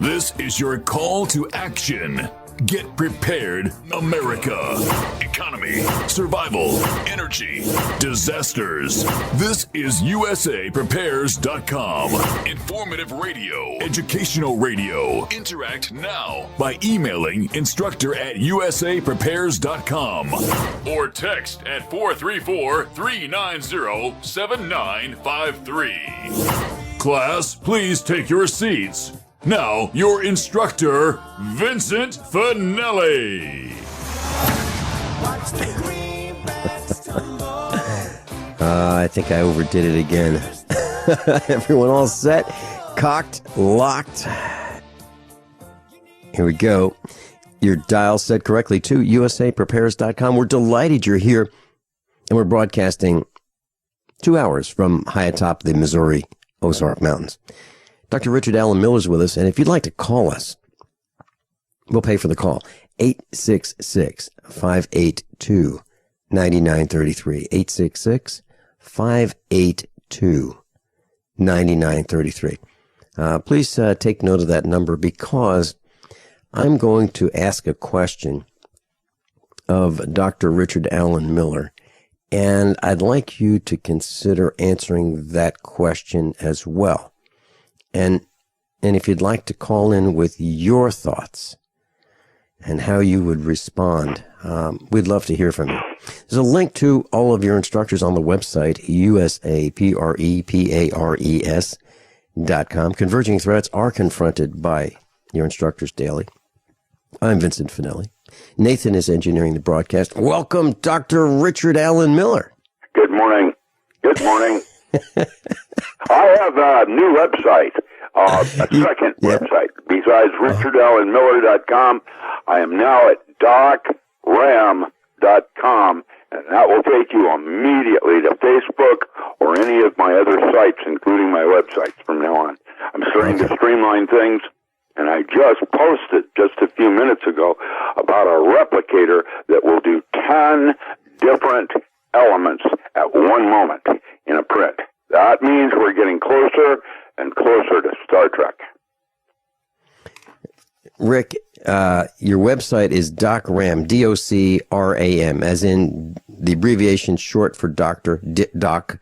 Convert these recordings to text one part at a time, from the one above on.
This is your call to action. Get prepared, America. Economy, survival, energy, disasters. This is USAPrepares.com. Informative radio, educational radio. Interact now by emailing instructor@USAPrepares.com or text at 434-390-7953. Class, please take your seats. Now, your instructor, Vincent Finelli. I think I overdid it again. Everyone all set? Cocked? Locked? Here we go. Your dial set correctly to USAPrepares.com. We're delighted you're here, and we're broadcasting 2 hours from high atop the Missouri Ozark Mountains. Dr. Richard Allen Miller's with us, and if you'd like to call us, we'll pay for the call. 866-582-9933. 866-582-9933. Please take note of that number, because I'm going to ask a question of Dr. Richard Allen Miller, and I'd like you to consider answering that question as well. And if you'd like to call in with your thoughts and how you would respond, we'd love to hear from you. There's a link to all of your instructors on the website, USAPREPARES.com. Converging threats are confronted by your instructors daily. I'm Vincent Finelli. Nathan is engineering the broadcast. Welcome, Dr. Richard Allen Miller. Good morning. Good morning. I have a new website, a second website. Besides richardallenmiller.com, I am now at docram.com, and that will take you immediately to Facebook or any of my other sites, including my websites from now on. I'm starting to streamline things, and I just posted just a few minutes ago about a replicator that will do 10 different elements at one moment in a print. That means we're getting closer and closer to Star Trek. Rick, your website is DocRam, DOCRAM, as in the abbreviation short for Dr. Doc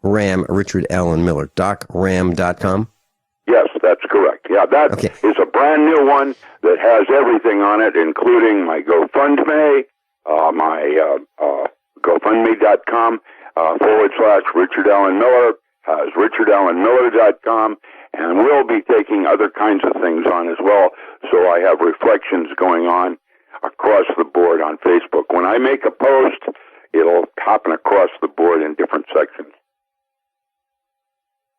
Ram, Richard Allen Miller, docram.com? Yes, that's correct. Yeah, that is a brand new one that has everything on it, including my GoFundMe, my GoFundMe.com / Richard Allen Miller, has richardallenmiller.com, and we'll be taking other kinds of things on as well. So I have reflections going on across the board on Facebook. When I make a post, it'll happen across the board in different sections.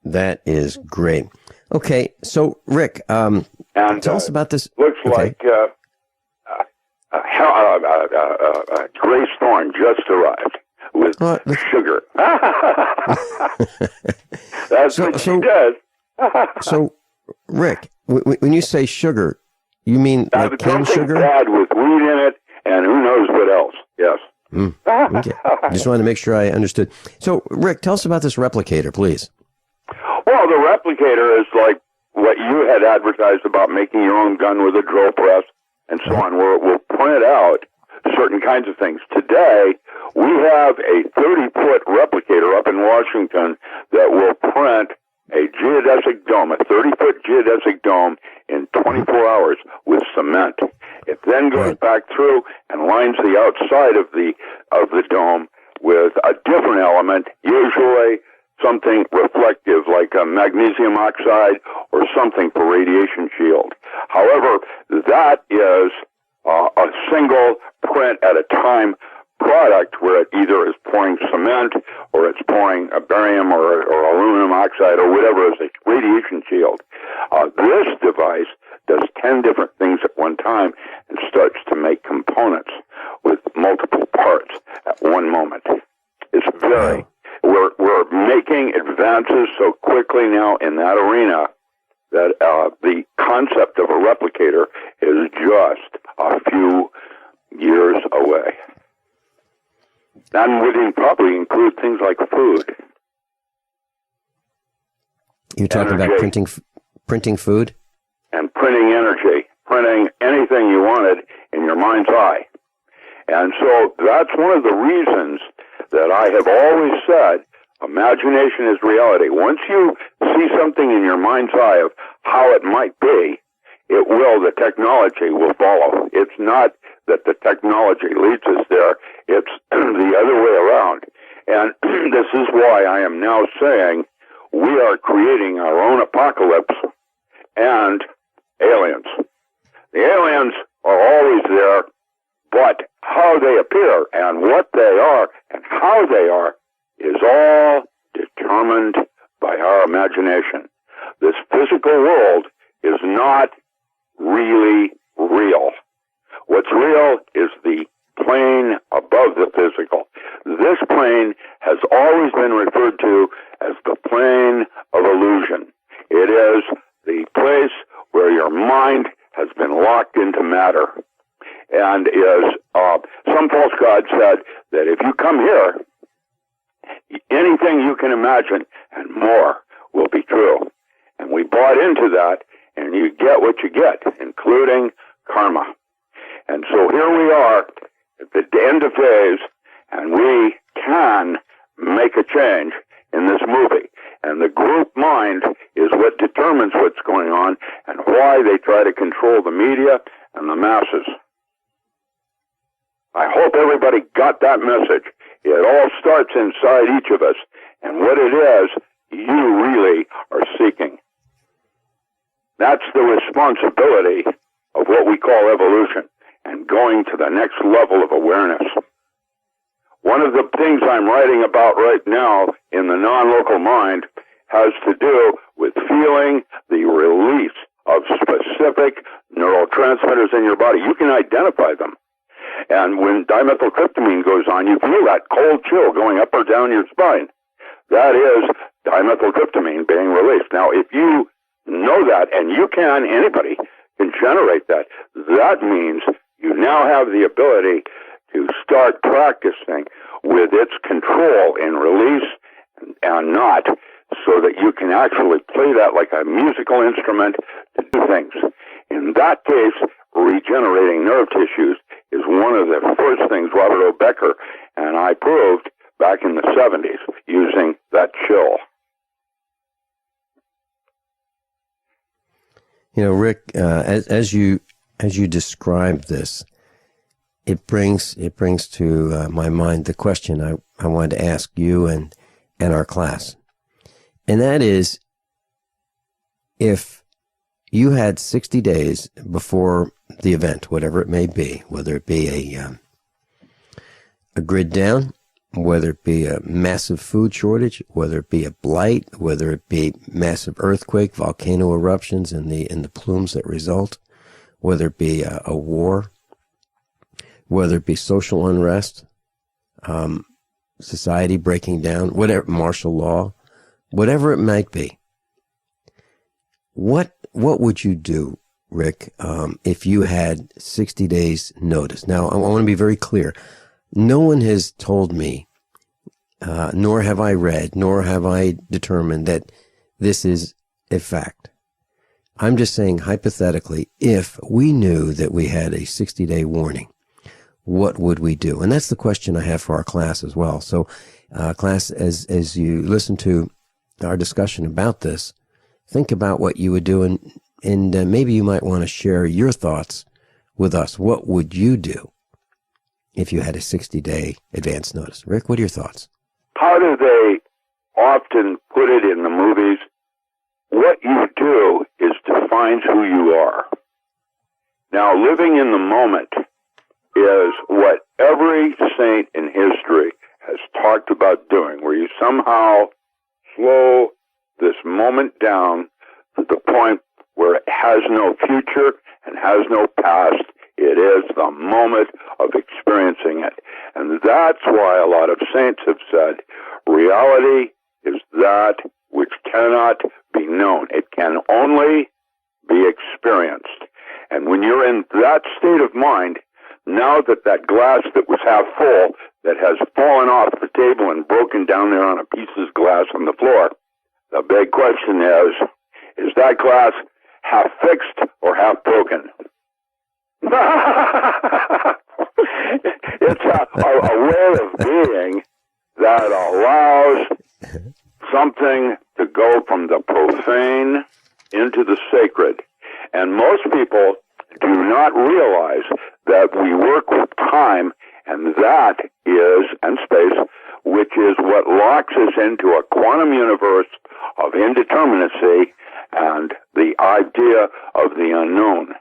That is great. Okay, so Rick, tell us about this. Looks like Grace Thorne just arrived with sugar. That's what she does. So, Rick, when you say sugar, you mean like cane sugar? Bad with weed in it, and who knows what else. Yes. Okay. Just wanted to make sure I understood. So, Rick, tell us about this replicator, please. Well, the replicator is like what you had advertised about making your own gun with a drill press and so on, where it will print out certain kinds of things. Today, we have a 30-foot replicator up in Washington that will print a geodesic dome, a 30-foot geodesic dome, in 24 hours with cement. It then goes back through and lines the outside of the dome with a different element, usually something reflective like a magnesium oxide or something for radiation shield. However, that is a single print at a time product where it either is pouring cement or it's pouring a barium or aluminum oxide or whatever as a radiation shield. This device does 10 different things at one time and starts to make components with multiple parts at one moment. It's very... We're making advances so quickly now in that arena that the concept of a replicator is just a few years away. And would probably include things like food. You're talking about printing food? And printing printing anything you wanted in your mind's eye. And so that's one of the reasons that I have always said imagination is reality. Once you see something in your mind's eye of how it might be, the technology will follow. It's not that the technology leads us there. It's the other way around. And this is why I am now saying we are creating our own apocalypse and aliens. The aliens are always there, but how they appear and what they are and how they are is all determined by our imagination. This physical world is not really real. What's real is the plane above the physical. This plane has always been referred to as the plane of illusion. It is the place where your mind has been locked into matter. And some false god said that if you come here, anything you can imagine and more will be true. And we bought into that, and you get what you get, including karma. And so here we are at the end of days, and we can make a change in this movie. And the group mind is what determines what's going on and why they try to control the media and the masses. I hope everybody got that message. It all starts inside each of us, and what it is, you really are seeking. That's the responsibility of what we call evolution and going to the next level of awareness. One of the things I'm writing about right now in the non-local mind has to do with feeling the release of specific neurotransmitters in your body. You can identify them. And when dimethyltryptamine goes on, you feel that cold chill going up or down your spine. That is dimethyltryptamine being released. Now, if you know that, and you can, anybody can generate that, that means you now have the ability to start practicing with its control in release and not, so that you can actually play that like a musical instrument to do things. In that case, regenerating nerve tissues is one of the first things Robert O. Becker and I proved back in the 70s using that chill. You know, Rick, as you describe this, it brings to my mind the question I wanted to ask you and our class, and that is, if you had 60 days before the event, whatever it may be, whether it be a grid down, whether it be a massive food shortage, whether it be a blight, whether it be massive earthquake, volcano eruptions and the plumes that result, whether it be a war, whether it be social unrest, society breaking down, whatever, martial law, whatever it might be. What would you do, Rick, if you had 60 days notice? Now, I want to be very clear. No one has told me, nor have I read, nor have I determined that this is a fact. I'm just saying, hypothetically, if we knew that we had a 60-day warning, what would we do? And that's the question I have for our class as well. So, class, as you listen to our discussion about this, think about what you would do, and maybe you might want to share your thoughts with us. What would you do if you had a 60-day advance notice? Rick, what are your thoughts? How do they often put it in the movies? What you do is defines who you are. Now, living in the moment is what every saint in history has talked about doing, where you somehow slow this moment down to the point where it has no future and has no past. It is the moment of experiencing it. And that's why a lot of saints have said, reality is that which cannot be known. It can only be experienced. And when you're in that state of mind, now that glass that was half full, that has fallen off the table and broken down there on a piece of glass on the floor, the big question is that glass half fixed or half broken? It's a way of being that allows something to go from the profane into the sacred. And most people do not realize that we work with time, and that is, and space, which is what locks us into a quantum universe of indeterminacy and the idea of the unknown.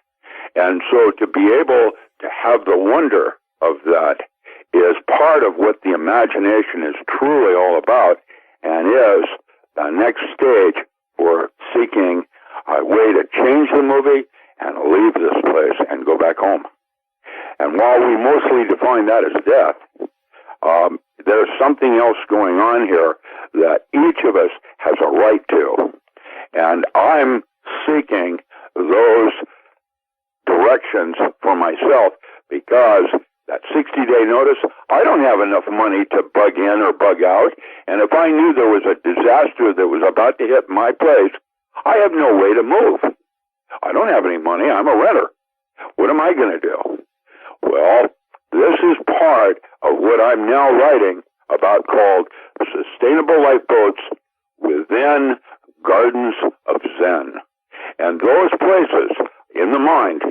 And so to be able to have the wonder of that is part of what the imagination is truly all about, and is the next stage for seeking a way to change the movie and leave this place and go back home. And while we mostly define that as death, there's something else going on here that each of us has a right to. And I'm seeking those directions for myself, because that 60-day notice, I don't have enough money to bug in or bug out. And if I knew there was a disaster that was about to hit my place, I have no way to move. I don't have any money. I'm a renter. What am I going to do? Well, this is part of what I'm now writing about, called Sustainable Lifeboats Within Gardens of Zen. And those places in the mind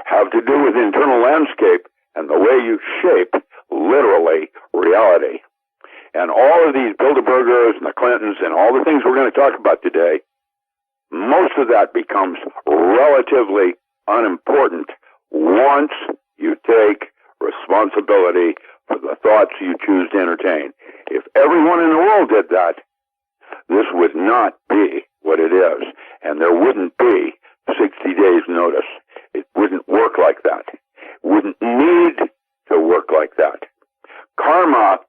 have to do with internal landscape and the way you shape, literally, reality. And all of these Bilderbergers and the Clintons and all the things we're going to talk about today, most of that becomes relatively unimportant once you take responsibility for the thoughts you choose to entertain. If everyone in the world did that, this would not be what it is, and there wouldn't be 60 days notice. It wouldn't work like that. It wouldn't need to work like that. Karma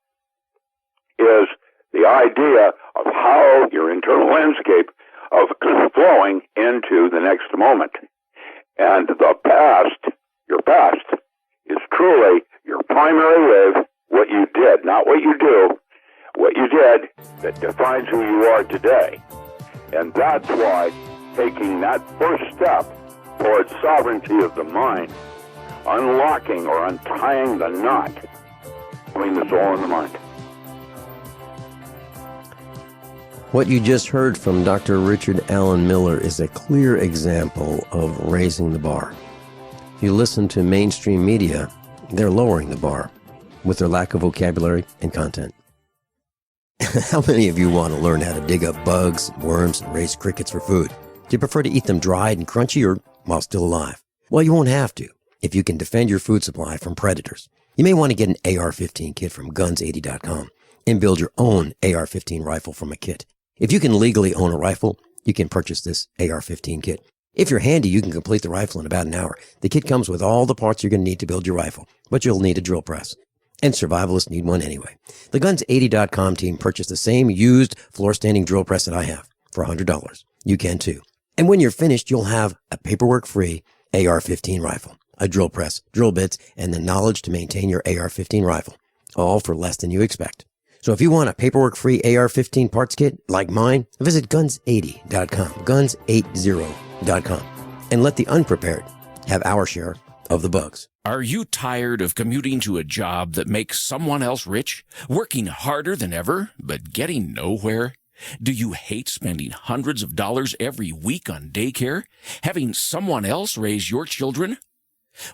is the idea of how your internal landscape of flowing into the next moment. And the past, your past, is truly your primary wave, what you did, not what you do, what you did that defines who you are today. And that's why taking that first step towards sovereignty of the mind, unlocking or untying the knot between the soul and the mind. What you just heard from Dr. Richard Allen Miller is a clear example of raising the bar. If you listen to mainstream media, they're lowering the bar with their lack of vocabulary and content. How many of you want to learn how to dig up bugs, worms, and raise crickets for food? Do you prefer to eat them dried and crunchy or while still alive? Well, you won't have to if you can defend your food supply from predators. You may want to get an AR-15 kit from guns80.com and build your own AR-15 rifle from a kit. If you can legally own a rifle, you can purchase this AR-15 kit. If you're handy, you can complete the rifle in about an hour. The kit comes with all the parts you're going to need to build your rifle, but you'll need a drill press. And survivalists need one anyway. The Guns80.com team purchased the same used floor-standing drill press that I have for $100. You can too. And when you're finished, you'll have a paperwork-free AR-15 rifle, a drill press, drill bits, and the knowledge to maintain your AR-15 rifle, all for less than you expect. So if you want a paperwork-free AR-15 parts kit like mine, visit Guns80.com, Guns80.com, and let the unprepared have our share of the bugs. Are you tired of commuting to a job that makes someone else rich, working harder than ever, but getting nowhere? Do you hate spending hundreds of dollars every week on daycare, having someone else raise your children?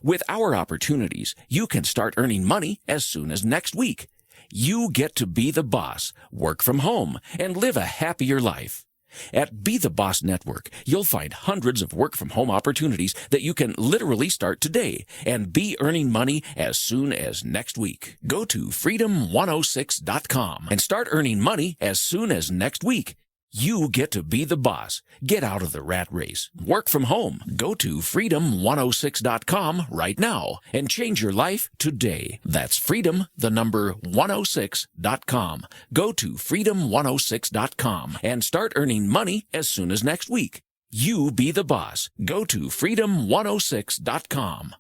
With our opportunities, you can start earning money as soon as next week. You get to be the boss, work from home, and live a happier life. At Be the Boss Network, you'll find hundreds of work-from-home opportunities that you can literally start today and be earning money as soon as next week. Go to freedom106.com and start earning money as soon as next week. You get to be the boss. Get out of the rat race. Work from home. Go to freedom106.com right now and change your life today. That's freedom106.com. Go to freedom106.com and start earning money as soon as next week. You be the boss. Go to freedom106.com.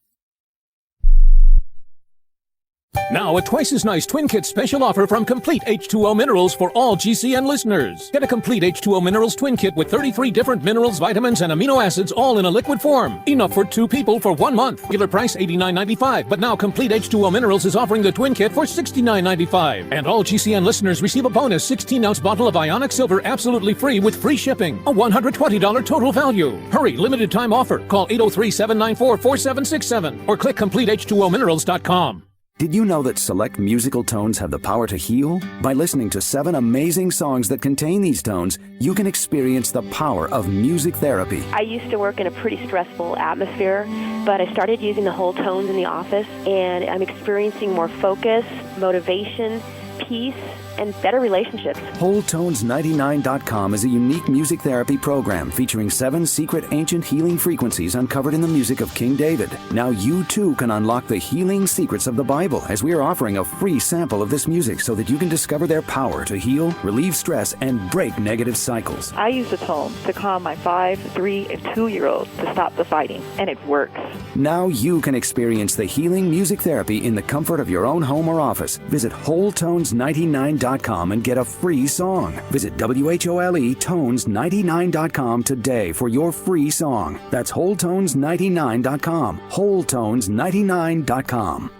Now, a twice as nice Twin Kit special offer from Complete H2O Minerals for all GCN listeners. Get a Complete H2O Minerals Twin Kit with 33 different minerals, vitamins, and amino acids all in a liquid form. Enough for 2 people for 1 month. Regular price $89.95, but now Complete H2O Minerals is offering the Twin Kit for $69.95. And all GCN listeners receive a bonus 16-ounce bottle of Ionic Silver absolutely free with free shipping. A $120 total value. Hurry, limited time offer. Call 803-794-4767 or click CompleteH2OMinerals.com. Did you know that select musical tones have the power to heal? By listening to 7 amazing songs that contain these tones, you can experience the power of music therapy. I used to work in a pretty stressful atmosphere, but I started using the whole tones in the office, and I'm experiencing more focus, motivation, peace, and better relationships. WholeTones99.com is a unique music therapy program featuring 7 secret ancient healing frequencies uncovered in the music of King David. Now you too can unlock the healing secrets of the Bible, as we are offering a free sample of this music so that you can discover their power to heal, relieve stress, and break negative cycles. I use the tones to calm my 5, 3, and 2-year-olds to stop the fighting, and it works. Now you can experience the healing music therapy in the comfort of your own home or office. Visit WholeTones99.com and get a free song. Visit WHOLETones99.com today for your free song. That's WholeTones99.com. WholeTones99.com.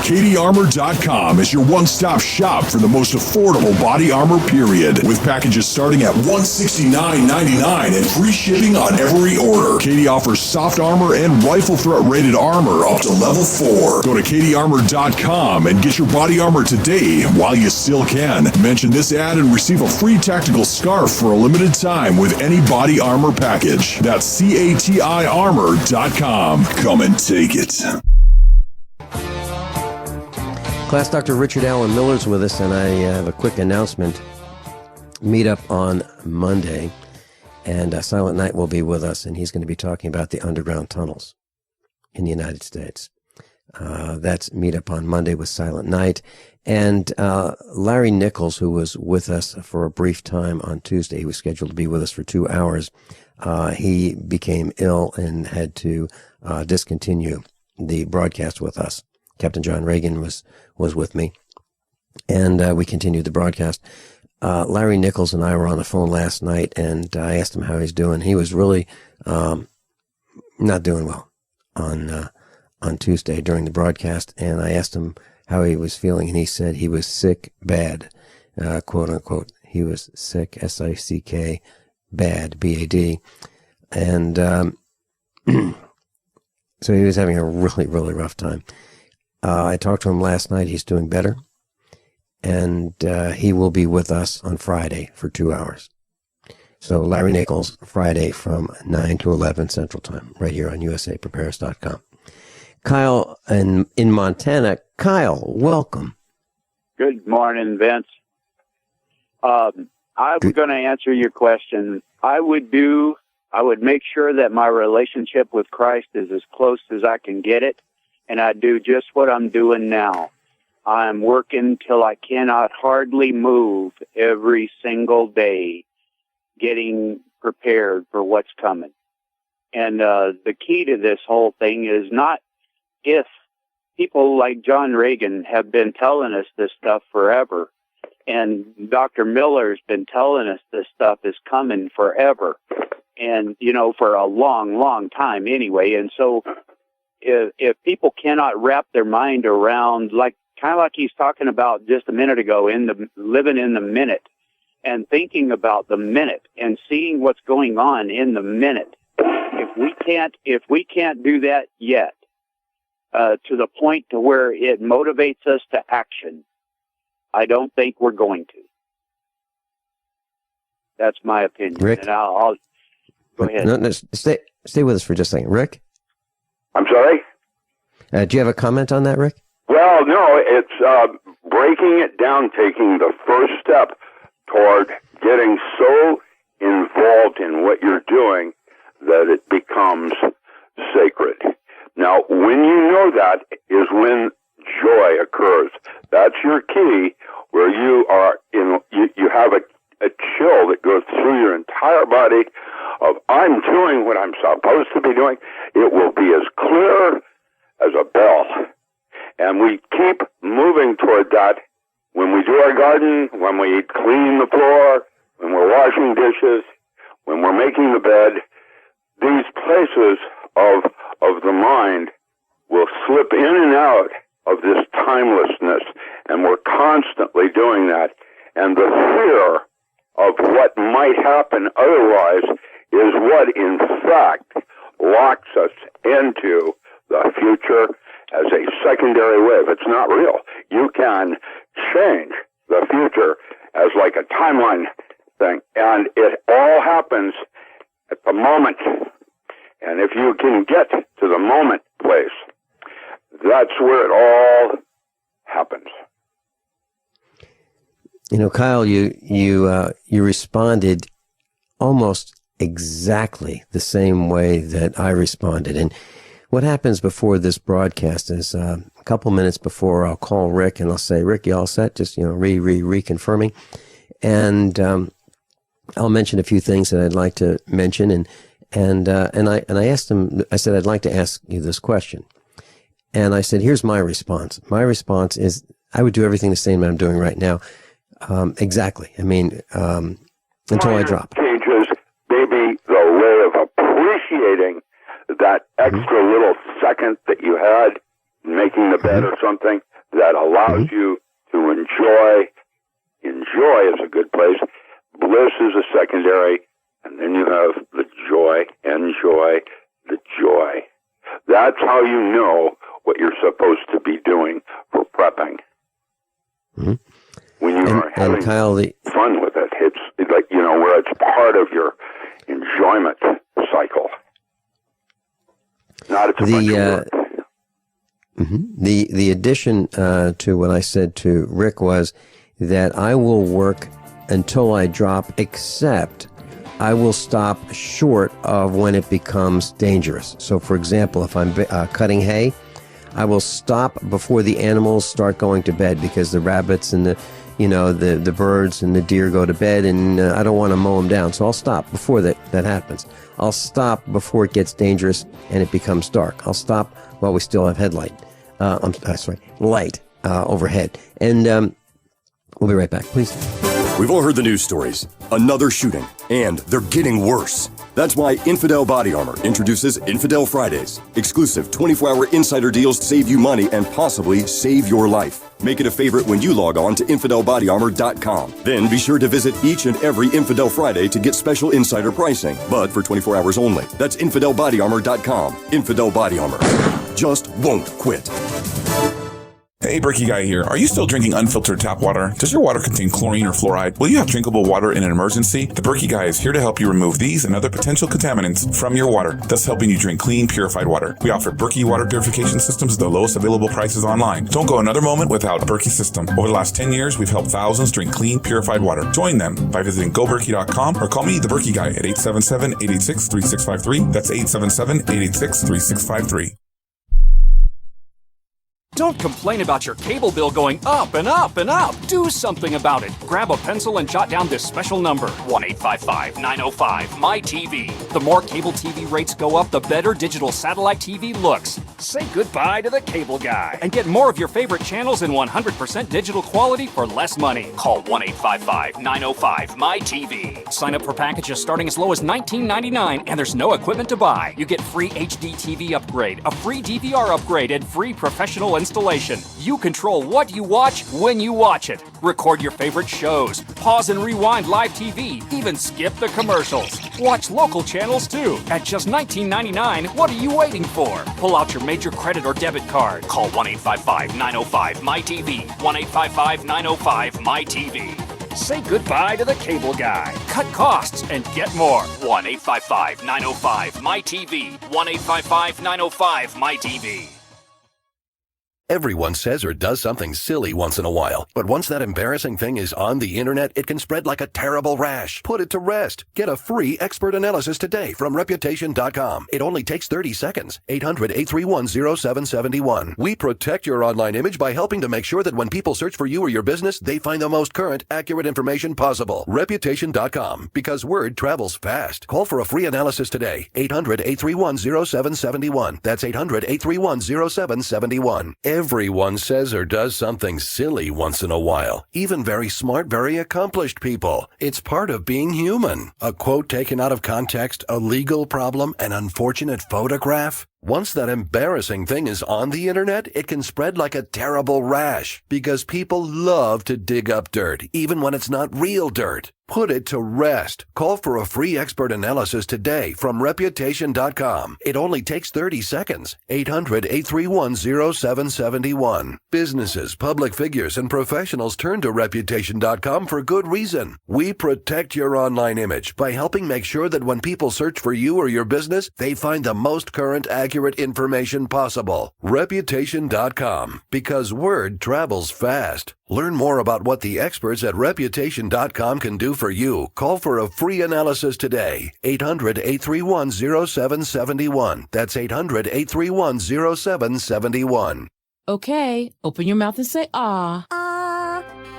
KDArmor.com is your one-stop shop for the most affordable body armor, period. With packages starting at $169.99 and free shipping on every order. KD offers soft armor and rifle threat rated armor up to level 4. Go to KDArmor.com and get your body armor today while you still can. Mention this ad and receive a free tactical scarf for a limited time with any body armor package. That's CATIarmor.com. Come and take it. Class Dr. Richard Allen Miller's with us, and I have a quick announcement. Meet up on Monday, and Silent Night will be with us, and he's going to be talking about the underground tunnels in the United States. That's Meet Up on Monday with Silent Night. And Larry Nichols, who was with us for a brief time on Tuesday, he was scheduled to be with us for 2 hours. He became ill and had to discontinue the broadcast with us. Captain John Regan was with me, and we continued the broadcast. Larry Nichols and I were on the phone last night, and I asked him how he's doing. He was really not doing well on Tuesday during the broadcast, and I asked him how he was feeling, and he said he was sick bad, quote unquote. He was sick, S-I-C-K, bad, B-A-D, and so he was having a really, really rough time. I talked to him last night. He's doing better, and he will be with us on Friday for 2 hours. So Larry Nichols, Friday from 9 to 11 Central Time, right here on USAPrepares.com. Kyle in Montana. Kyle, welcome. Good morning, Vince. I'm going to answer your question. I would make sure that my relationship with Christ is as close as I can get it. And I do just what I'm doing now. I'm working till I cannot hardly move every single day, getting prepared for what's coming. And the key to this whole thing is not if people like John Regan have been telling us this stuff forever, and Dr. Miller's been telling us this stuff is coming forever, and, for a long, long time anyway. And so if people cannot wrap their mind around, kind of like he's talking about just a minute ago, living in the minute and thinking about the minute and seeing what's going on in the minute, if we can't do that yet, to the point to where it motivates us to action, I don't think we're going to. That's my opinion. Rick? And I'll go ahead. No, stay with us for just a second. Rick? I'm sorry? Do you have a comment on that, Rick? Well, no, it's breaking it down, taking the first step toward getting so involved in what you're doing that it becomes sacred. Now, when you know that is when joy occurs. That's your key, where you are you have a chill that goes through your entire body of, I'm doing what I'm supposed to be doing. It will be as clear as a bell. And we keep moving toward that when we do our garden, when we clean the floor, when we're washing dishes, when we're making the bed. These places of the mind will slip in and out of this timelessness, and we're constantly doing that. And the fear of what might happen otherwise is what, in fact, locks us into the future as a secondary wave. It's not real. You can change the future as like a timeline thing, and it all happens at the moment. And if you can get to the moment place, that's where it all happens. You know, Kyle, you responded almost exactly the same way that I responded. And what happens before this broadcast is a couple minutes before, I'll call Rick and I'll say, Rick, you all set? Just, reconfirming. And I'll mention a few things that I'd like to mention. And I asked him, I said, I'd like to ask you this question. And I said, here's my response. My response is, I would do everything the same that I'm doing right now. Exactly. I mean, until I drop. Changes, maybe the way of appreciating that extra little second that you had making the bed or something that allows you to enjoy. Enjoy is a good place. Bliss is a secondary. And then you have the joy. Enjoy the joy. That's how you know what you're supposed to be doing for prepping. When you are having Kyle, fun with it, it's like, where it's part of your enjoyment cycle. Not it's a bunch of work. The addition to what I said to Rick was that I will work until I drop, except I will stop short of when it becomes dangerous. So, for example, if I'm cutting hay, I will stop before the animals start going to bed, because the rabbits and the birds and the deer go to bed, and I don't want to mow them down. So I'll stop before that happens. I'll stop before it gets dangerous and it becomes dark. I'll stop while we still have light overhead. And we'll be right back, please. We've all heard the news stories. Another shooting, and they're getting worse. That's why Infidel Body Armor introduces Infidel Fridays. Exclusive 24-hour insider deals to save you money and possibly save your life. Make it a favorite when you log on to InfidelBodyArmor.com. Then be sure to visit each and every Infidel Friday to get special insider pricing, but for 24 hours only. That's InfidelBodyArmor.com. Infidel Body Armor. Just won't quit. Hey, Berkey Guy here. Are you still drinking unfiltered tap water? Does your water contain chlorine or fluoride? Will you have drinkable water in an emergency? The Berkey Guy is here to help you remove these and other potential contaminants from your water, thus helping you drink clean, purified water. We offer Berkey water purification systems at the lowest available prices online. Don't go another moment without a Berkey system. Over the last 10 years, we've helped thousands drink clean, purified water. Join them by visiting goberkey.com or call me, the Berkey Guy, at 877-886-3653. That's 877-886-3653. Don't complain about your cable bill going up and up and up. Do something about it. Grab a pencil and jot down this special number, 1-855-905-MY-TV. The more cable TV rates go up, the better digital satellite TV looks. Say goodbye to the cable guy and get more of your favorite channels in 100% digital quality for less money. Call 1-855-905-MY-TV. Sign up for packages starting as low as $19.99, and there's no equipment to buy. You get free HD TV upgrade, a free DVR upgrade, and free professional installation. You control what you watch when you watch it. Record your favorite shows, pause and rewind live TV, even skip the commercials. Watch local channels too. At just $19.99, what are you waiting for? Pull out your major credit or debit card. Call 1-855-905-MY-TV. 1-855-905-MY-TV. Say goodbye to the cable guy. Cut costs and get more. 1-855-905-MY-TV. 1-855-905-MY-TV. Everyone says or does something silly once in a while, but once that embarrassing thing is on the internet, it can spread like a terrible rash. Put it to rest. Get a free expert analysis today from Reputation.com. It only takes 30 seconds. 800-831-0771. We protect your online image by helping to make sure that when people search for you or your business, they find the most current, accurate information possible. Reputation.com, because word travels fast. Call for a free analysis today. 800-831-0771. That's 800-831-0771. Everyone says or does something silly once in a while. Even very smart, very accomplished people. It's part of being human. A quote taken out of context, a legal problem, an unfortunate photograph. Once that embarrassing thing is on the internet, it can spread like a terrible rash because people love to dig up dirt, even when it's not real dirt. Put it to rest. Call for a free expert analysis today from Reputation.com. It only takes 30 seconds. 800-831-0771. Businesses, public figures, and professionals turn to Reputation.com for good reason. We protect your online image by helping make sure that when people search for you or your business, they find the most current, accurate information possible. Reputation.com, because word travels fast. Learn more about what the experts at Reputation.com can do for you. Call for a free analysis today. 800-831-0771. That's 800-831-0771. Okay, open your mouth and say ah.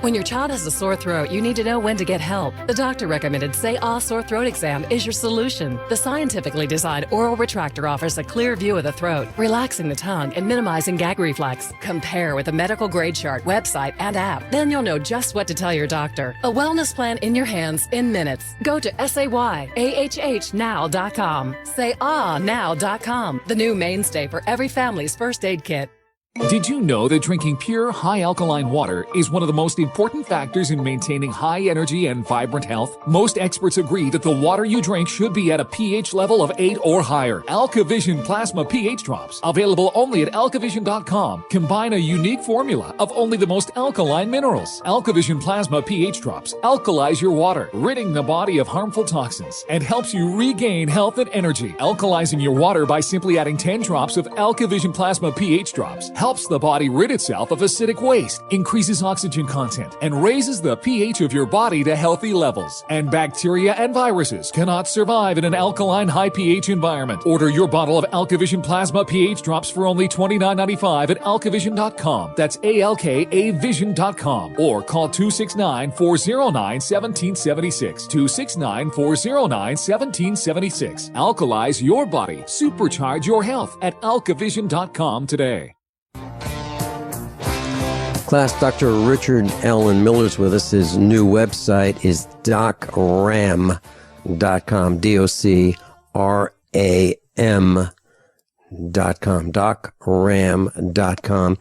When your child has a sore throat, you need to know when to get help. The doctor recommended Say Ah Sore Throat Exam is your solution. The scientifically designed oral retractor offers a clear view of the throat, relaxing the tongue and minimizing gag reflex. Compare with a medical grade chart, website, and app. Then you'll know just what to tell your doctor. A wellness plan in your hands in minutes. Go to SayAHHnow.com. SayAhNow.com, the new mainstay for every family's first aid kit. Did you know that drinking pure, high alkaline water is one of the most important factors in maintaining high energy and vibrant health? Most experts agree that the water you drink should be at a pH level of 8 or higher. AlkaVision Plasma pH Drops, available only at alkavision.com, combine a unique formula of only the most alkaline minerals. AlkaVision Plasma pH Drops alkalize your water, ridding the body of harmful toxins, and helps you regain health and energy. Alkalizing your water by simply adding 10 drops of AlkaVision Plasma pH Drops helps the body rid itself of acidic waste, increases oxygen content, and raises the pH of your body to healthy levels. And bacteria and viruses cannot survive in an alkaline high pH environment. Order your bottle of AlkaVision Plasma pH Drops for only $29.95 at alkavision.com. That's ALKAvision.com. Or call 269-409-1776. 269-409-1776. Alkalize your body. Supercharge your health at alkavision.com today. Class, Dr. Richard Allen Miller's with us. His new website is docram.com, docram.com, docram.com.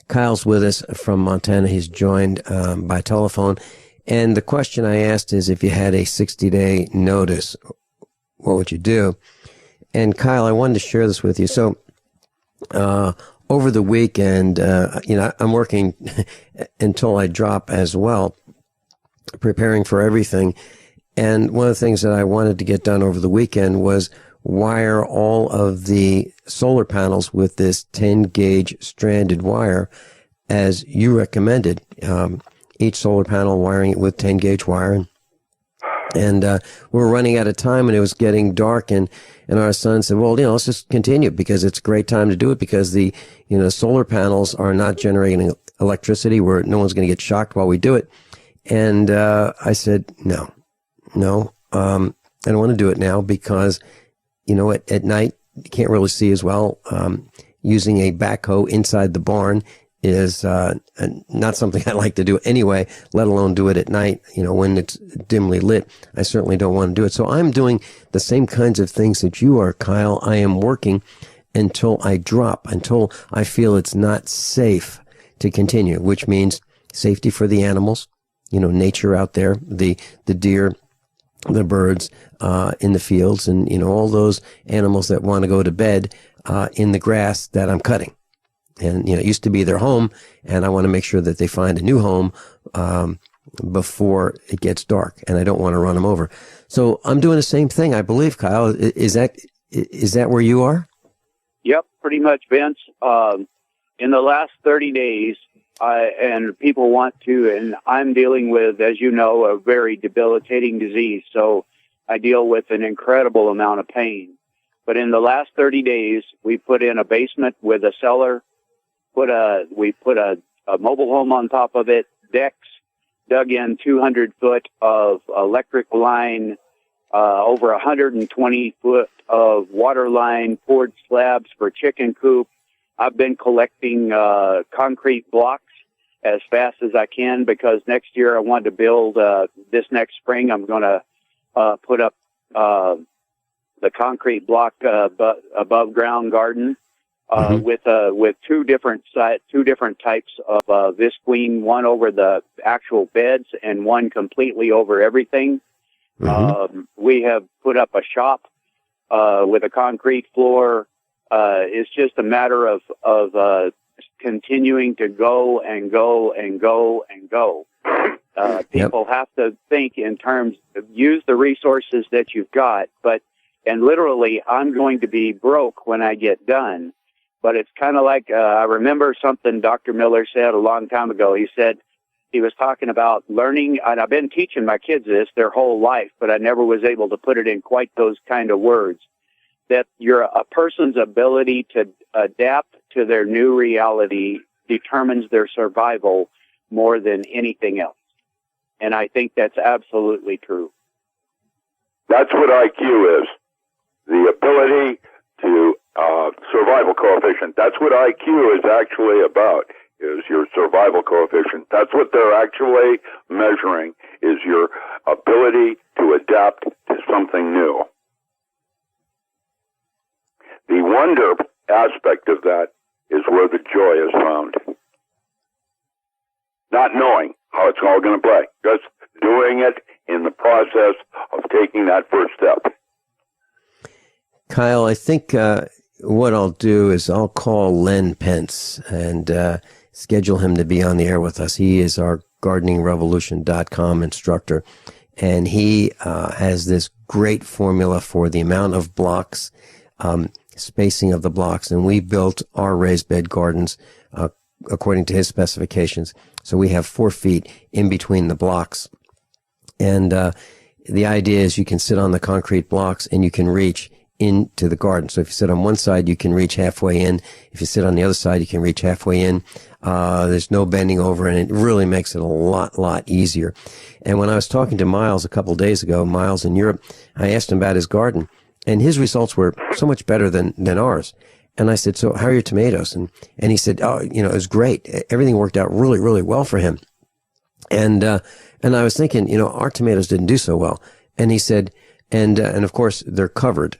Kyle's with us from Montana. He's joined by telephone. And the question I asked is, if you had a 60-day notice, what would you do? And Kyle, I wanted to share this with you. So, over the weekend, I'm working until I drop as well, preparing for everything. And one of the things that I wanted to get done over the weekend was wire all of the solar panels with this 10-gauge stranded wire, as you recommended. Each solar panel wiring it with 10-gauge wire. And we were running out of time, and it was getting dark, and our son said, well, let's just continue, because it's a great time to do it, because the solar panels are not generating electricity where no one's going to get shocked while we do it. And I said, no, I don't want to do it now, because, at night, you can't really see as well. Using a backhoe inside the barn is not something I like to do anyway, let alone do it at night, when it's dimly lit. I certainly don't want to do it. So I'm doing the same kinds of things that you are, Kyle. I am working until I drop, until I feel it's not safe to continue, which means safety for the animals, nature out there, the deer, the birds in the fields, and, all those animals that want to go to bed in the grass that I'm cutting. And, it used to be their home, and I want to make sure that they find a new home before it gets dark, and I don't want to run them over. So I'm doing the same thing, I believe, Kyle. Is that where you are? Yep, pretty much, Vince. In the last 30 days, and people want to, and I'm dealing with, as you know, a very debilitating disease, so I deal with an incredible amount of pain. But in the last 30 days, we put in a basement with a cellar, we put a mobile home on top of it, decks, dug in 200 foot of electric line, over 120 foot of water line, poured slabs for chicken coop, I've been collecting concrete blocks as fast as I can because next year I want to build. This next spring, I'm going to put up the concrete block above ground garden with two different types of visqueen, one over the actual beds and one completely over everything. We have put up a shop with a concrete floor. It's just a matter of continuing to go and go and go and go. People have to think in terms of use the resources that you've got, and literally I'm going to be broke when I get done. But it's kind of like, I remember something Dr. Miller said a long time ago. He said, he was talking about learning, and I've been teaching my kids this their whole life, but I never was able to put it in quite those kind of words, that a person's ability to adapt to their new reality determines their survival more than anything else. And I think that's absolutely true. That's what IQ is. The ability to survival coefficient. That's what IQ is actually about, is your survival coefficient. That's what they're actually measuring, is your ability to adapt to something new. The wonder aspect of that is where the joy is found. Not knowing how it's all going to play, just doing it in the process of taking that first step. Kyle, I think what I'll do is I'll call Len Pence and schedule him to be on the air with us. He is our gardeningrevolution.com instructor, and he has this great formula for the amount of blocks, spacing of the blocks, and we built our raised bed gardens according to his specifications. So we have 4 feet in between the blocks, and the idea is you can sit on the concrete blocks and you can reach into the garden. So if you sit on one side, you can reach halfway in. If you sit on the other side, you can reach halfway in. There's no bending over, and it really makes it a lot easier. And when I was talking to Miles a couple of days ago, Miles in Europe, I asked him about his garden, and his results were so much better than ours. And I said, so how are your tomatoes? And he said, oh, it was great. Everything worked out really well for him. And I was thinking, our tomatoes didn't do so well. And he said, and of course they're covered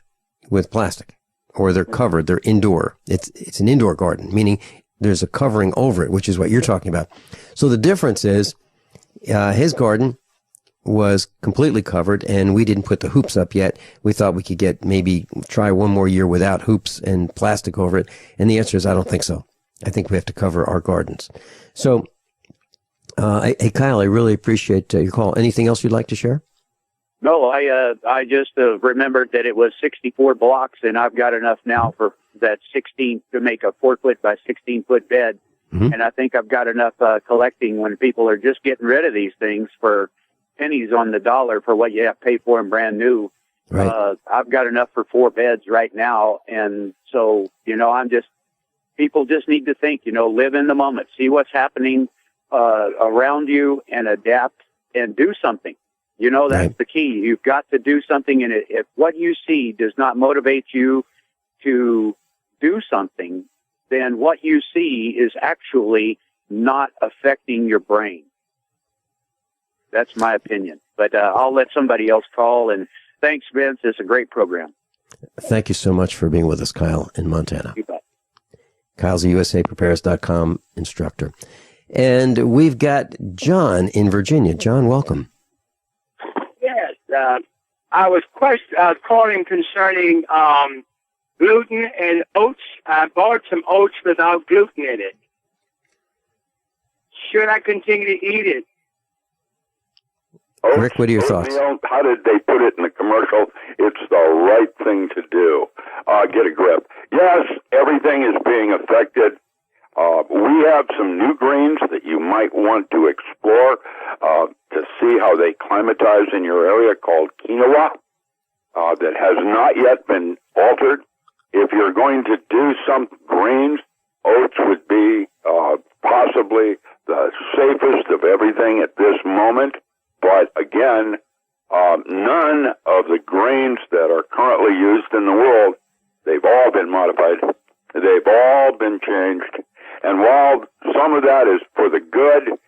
with plastic, or they're indoor. It's an indoor garden, meaning there's a covering over it, which is what you're talking about. So the difference is, his garden was completely covered, and we didn't put the hoops up yet. We thought we could try one more year without hoops and plastic over it. And the answer is, I don't think so. I think we have to cover our gardens. So, hey, Kyle, I really appreciate your call. Anything else you'd like to share? No, I just remembered that it was 64 blocks, and I've got enough now for that 16 to make a 4-foot by 16-foot bed. Mm-hmm. And I think I've got enough collecting when people are just getting rid of these things for pennies on the dollar for what you have to pay for them brand new. Right. I've got enough for 4 beds right now. And so, people just need to think, live in the moment, see what's happening around you and adapt and do something. That's right. The key. You've got to do something. And if what you see does not motivate you to do something, then what you see is actually not affecting your brain. That's my opinion. But I'll let somebody else call. And thanks, Vince. It's a great program. Thank you so much for being with us, Kyle, in Montana. You bet. Kyle's a USAPrepares.com instructor. And we've got John in Virginia. John, welcome. Yes. I was calling concerning gluten and oats. I bought some oats without gluten in it. Should I continue to eat it? Rick, what are your thoughts? How did they put it in the commercial? It's the right thing to do. Get a grip. Yes, everything is being affected. We have some new greens that you might want to explore to see how they climatize in your area, called quinoa, that has not yet been altered. If you're going to do some greens, oats would be possibly the safest of everything at this moment. But again, none of the grains that are currently used in the world, they've all been modified. they've all been changed. And while some of that is for the good,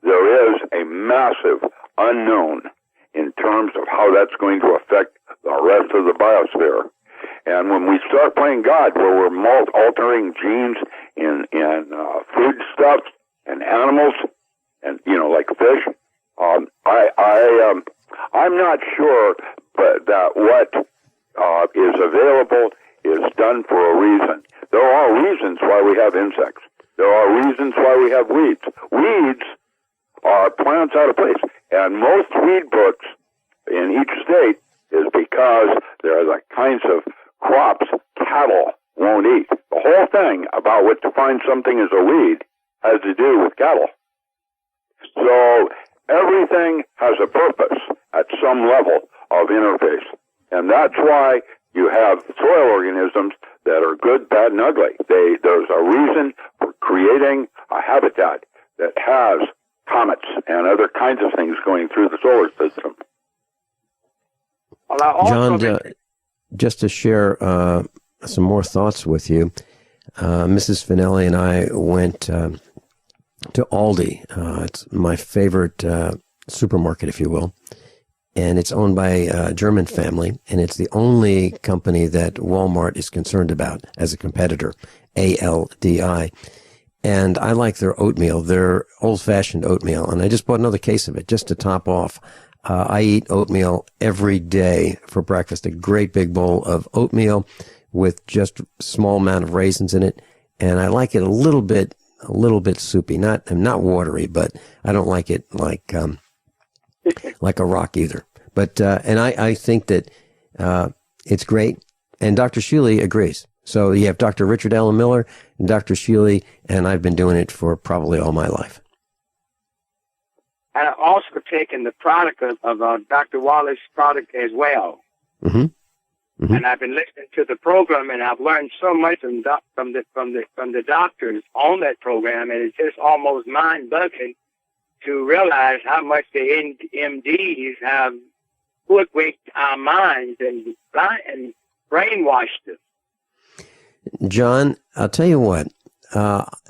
there is a massive unknown in terms of how that's going to affect the rest of the biosphere. And when we start playing God, where we're altering genes in foodstuffs and animals, and like fish, I'm not sure, but that what is available is done for a reason. There are reasons why we have insects. There are reasons why we have weeds. Weeds are plants out of place, and most weed books in each state is because they're the kinds of crops cattle won't eat. The whole thing about what defines something as a weed has to do with cattle. So everything has a purpose at some level of interface. And that's why you have soil organisms that are good, bad, and ugly. There's a reason for creating a habitat that has comets and other kinds of things going through the solar system. John, just to share some more thoughts with you, Mrs. Finelli and I went to Aldi. It's my favorite supermarket, if you will. And it's owned by a German family, and it's the only company that Walmart is concerned about as a competitor, ALDI. And I like their oatmeal, their old-fashioned oatmeal, and I just bought another case of it just to top off. I eat oatmeal every day for breakfast, a great big bowl of oatmeal with just a small amount of raisins in it, and I like it a little bit soupy, not watery, but I don't like it like a rock either. But and I think that it's great, and Dr. Shealy agrees. So you have Dr. Richard Allen Miller and Dr. Shealy, and I've been doing it for probably all my life. And I've also taken the product of Dr. Wallace's product as well. Mm-hmm. Mm-hmm. And I've been listening to the program, and I've learned so much from the doctors on that program, and it's just almost mind-boggling to realize how much the MDs have hoodwinked our minds and brainwashed us. John, I'll tell you what.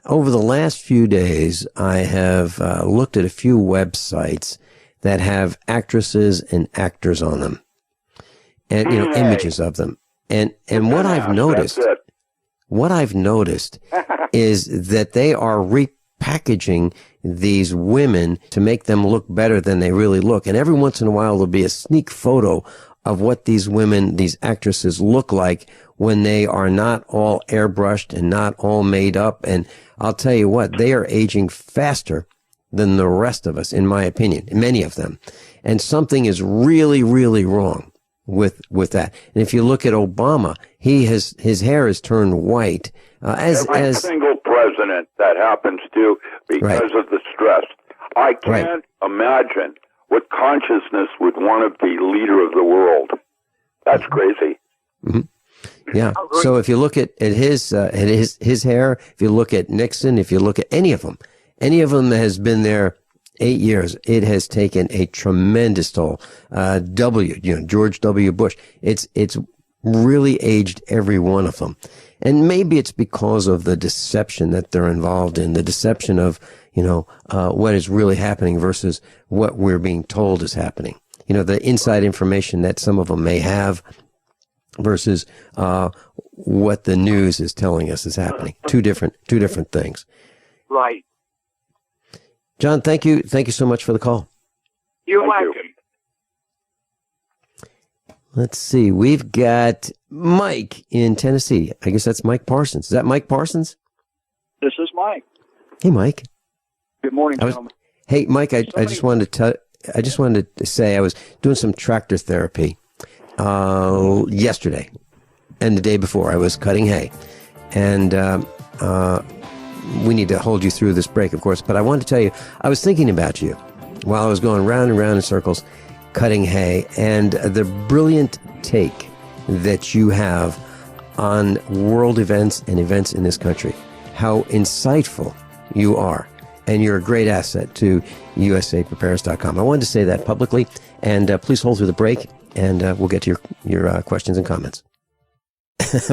Over the last few days, I have looked at a few websites that have actresses and actors on them, and images of them. And what I've noticed is that they are repackaging these women to make them look better than they really look. And every once in a while, there'll be a sneak photo of what these women, these actresses look like when they are not all airbrushed and not all made up. And I'll tell you what, they are aging faster than the rest of us, in my opinion, many of them. And something is really, really wrong with that. And if you look at Obama, his hair is turned white. Every single president that happens to because of the stress. I can't imagine what consciousness would want to be leader of the world. That's crazy. Mm-hmm. Yeah. So if you look at his hair, if you look at Nixon, if you look at any of them that has been there 8 years, it has taken a tremendous toll. George W. Bush, it's really aged every one of them. And maybe it's because of the deception that they're involved in, the deception of, what is really happening versus what we're being told is happening. The inside information that some of them may have versus what the news is telling us is happening. Two different things. Right. John, thank you so much for the call. You're welcome. Let's see. We've got Mike in Tennessee. I guess that's Mike Parsons. Is that Mike Parsons? This is Mike. Hey, Mike. Good morning, gentlemen. Hey, Mike. I just wanted to say I was doing some tractor therapy yesterday and the day before. I was cutting hay, and we need to hold you through this break, of course. But I wanted to tell you, I was thinking about you while I was going round and round in circles, cutting hay, and the brilliant take that you have on world events and events in this country. How insightful you are. And you're a great asset to USAPrepares.com. I wanted to say that publicly, and please hold through the break, and we'll get to your questions and comments.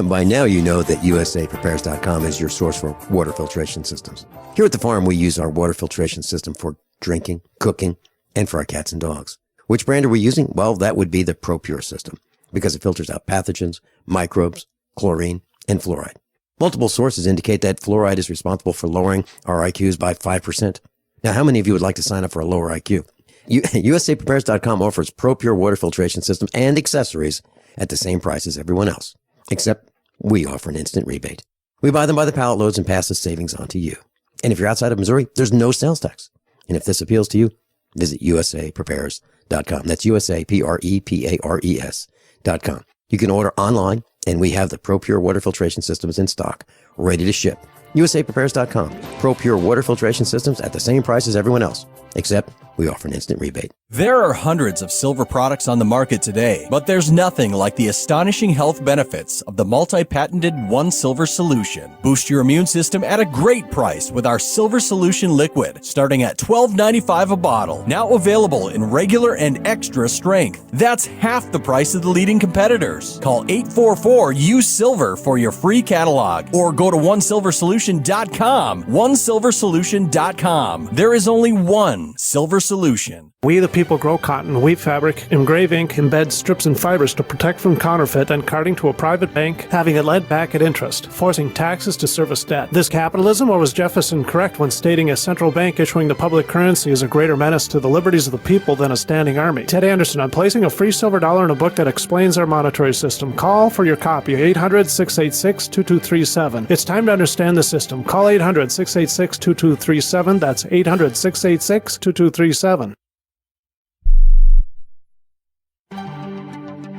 By now you know that USAPrepares.com is your source for water filtration systems. Here at the farm, we use our water filtration system for drinking, cooking, and for our cats and dogs. Which brand are we using? Well, that would be the ProPure system, because it filters out pathogens, microbes, chlorine, and fluoride. Multiple sources indicate that fluoride is responsible for lowering our IQs by 5%. Now, how many of you would like to sign up for a lower IQ? USAPrepares.com offers ProPure water filtration system and accessories at the same price as everyone else, except we offer an instant rebate. We buy them by the pallet loads and pass the savings on to you. And if you're outside of Missouri, there's no sales tax. And if this appeals to you, visit USAPrepares.com. That's USAPrepares.com. You can order online, and we have the ProPure water filtration systems in stock, ready to ship. USAPrepares.com. ProPure water filtration systems at the same price as everyone else, except we offer an instant rebate. There are hundreds of silver products on the market today, but there's nothing like the astonishing health benefits of the multi-patented One Silver Solution. Boost your immune system at a great price with our Silver Solution liquid, starting at $12.95 a bottle. Now available in regular and extra strength. That's half the price of the leading competitors. Call 844-USILVER for your free catalog, or go to onesilversolution.com. Onesilversolution.com. There is only one Silver Solution. We the people grow cotton, weave fabric, engrave ink, embed strips and fibers to protect from counterfeit and carting to a private bank, having it led back at interest, forcing taxes to service debt. This capitalism, or was Jefferson correct when stating a central bank issuing the public currency is a greater menace to the liberties of the people than a standing army? Ted Anderson, I'm placing a free silver dollar in a book that explains our monetary system. Call for your copy, 800-686-2237. It's time to understand the system. Call 800-686-2237. That's 800-686-2237.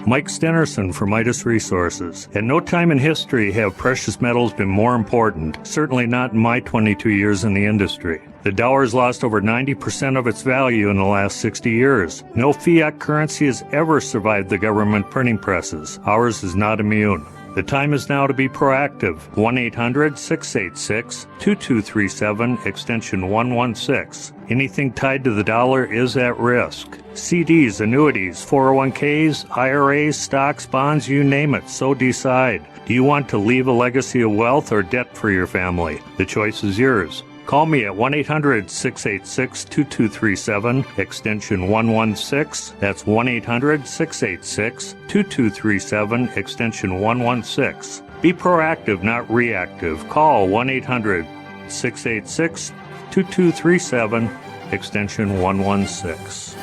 Mike Stenerson from Midas Resources. At no time in history have precious metals been more important, certainly not in my 22 years in the industry. The dollar has lost over 90% of its value in the last 60 years. No fiat currency has ever survived the government printing presses. Ours is not immune. The time is now to be proactive. 1-800-686-2237, extension 116. Anything tied to the dollar is at risk. CDs, annuities, 401ks, IRAs, stocks, bonds, you name it, so decide. Do you want to leave a legacy of wealth or debt for your family? The choice is yours. Call me at 1-800-686-2237, extension 116. That's 1-800-686-2237, extension 116. Be proactive, not reactive. Call 1-800-686-2237, extension 116.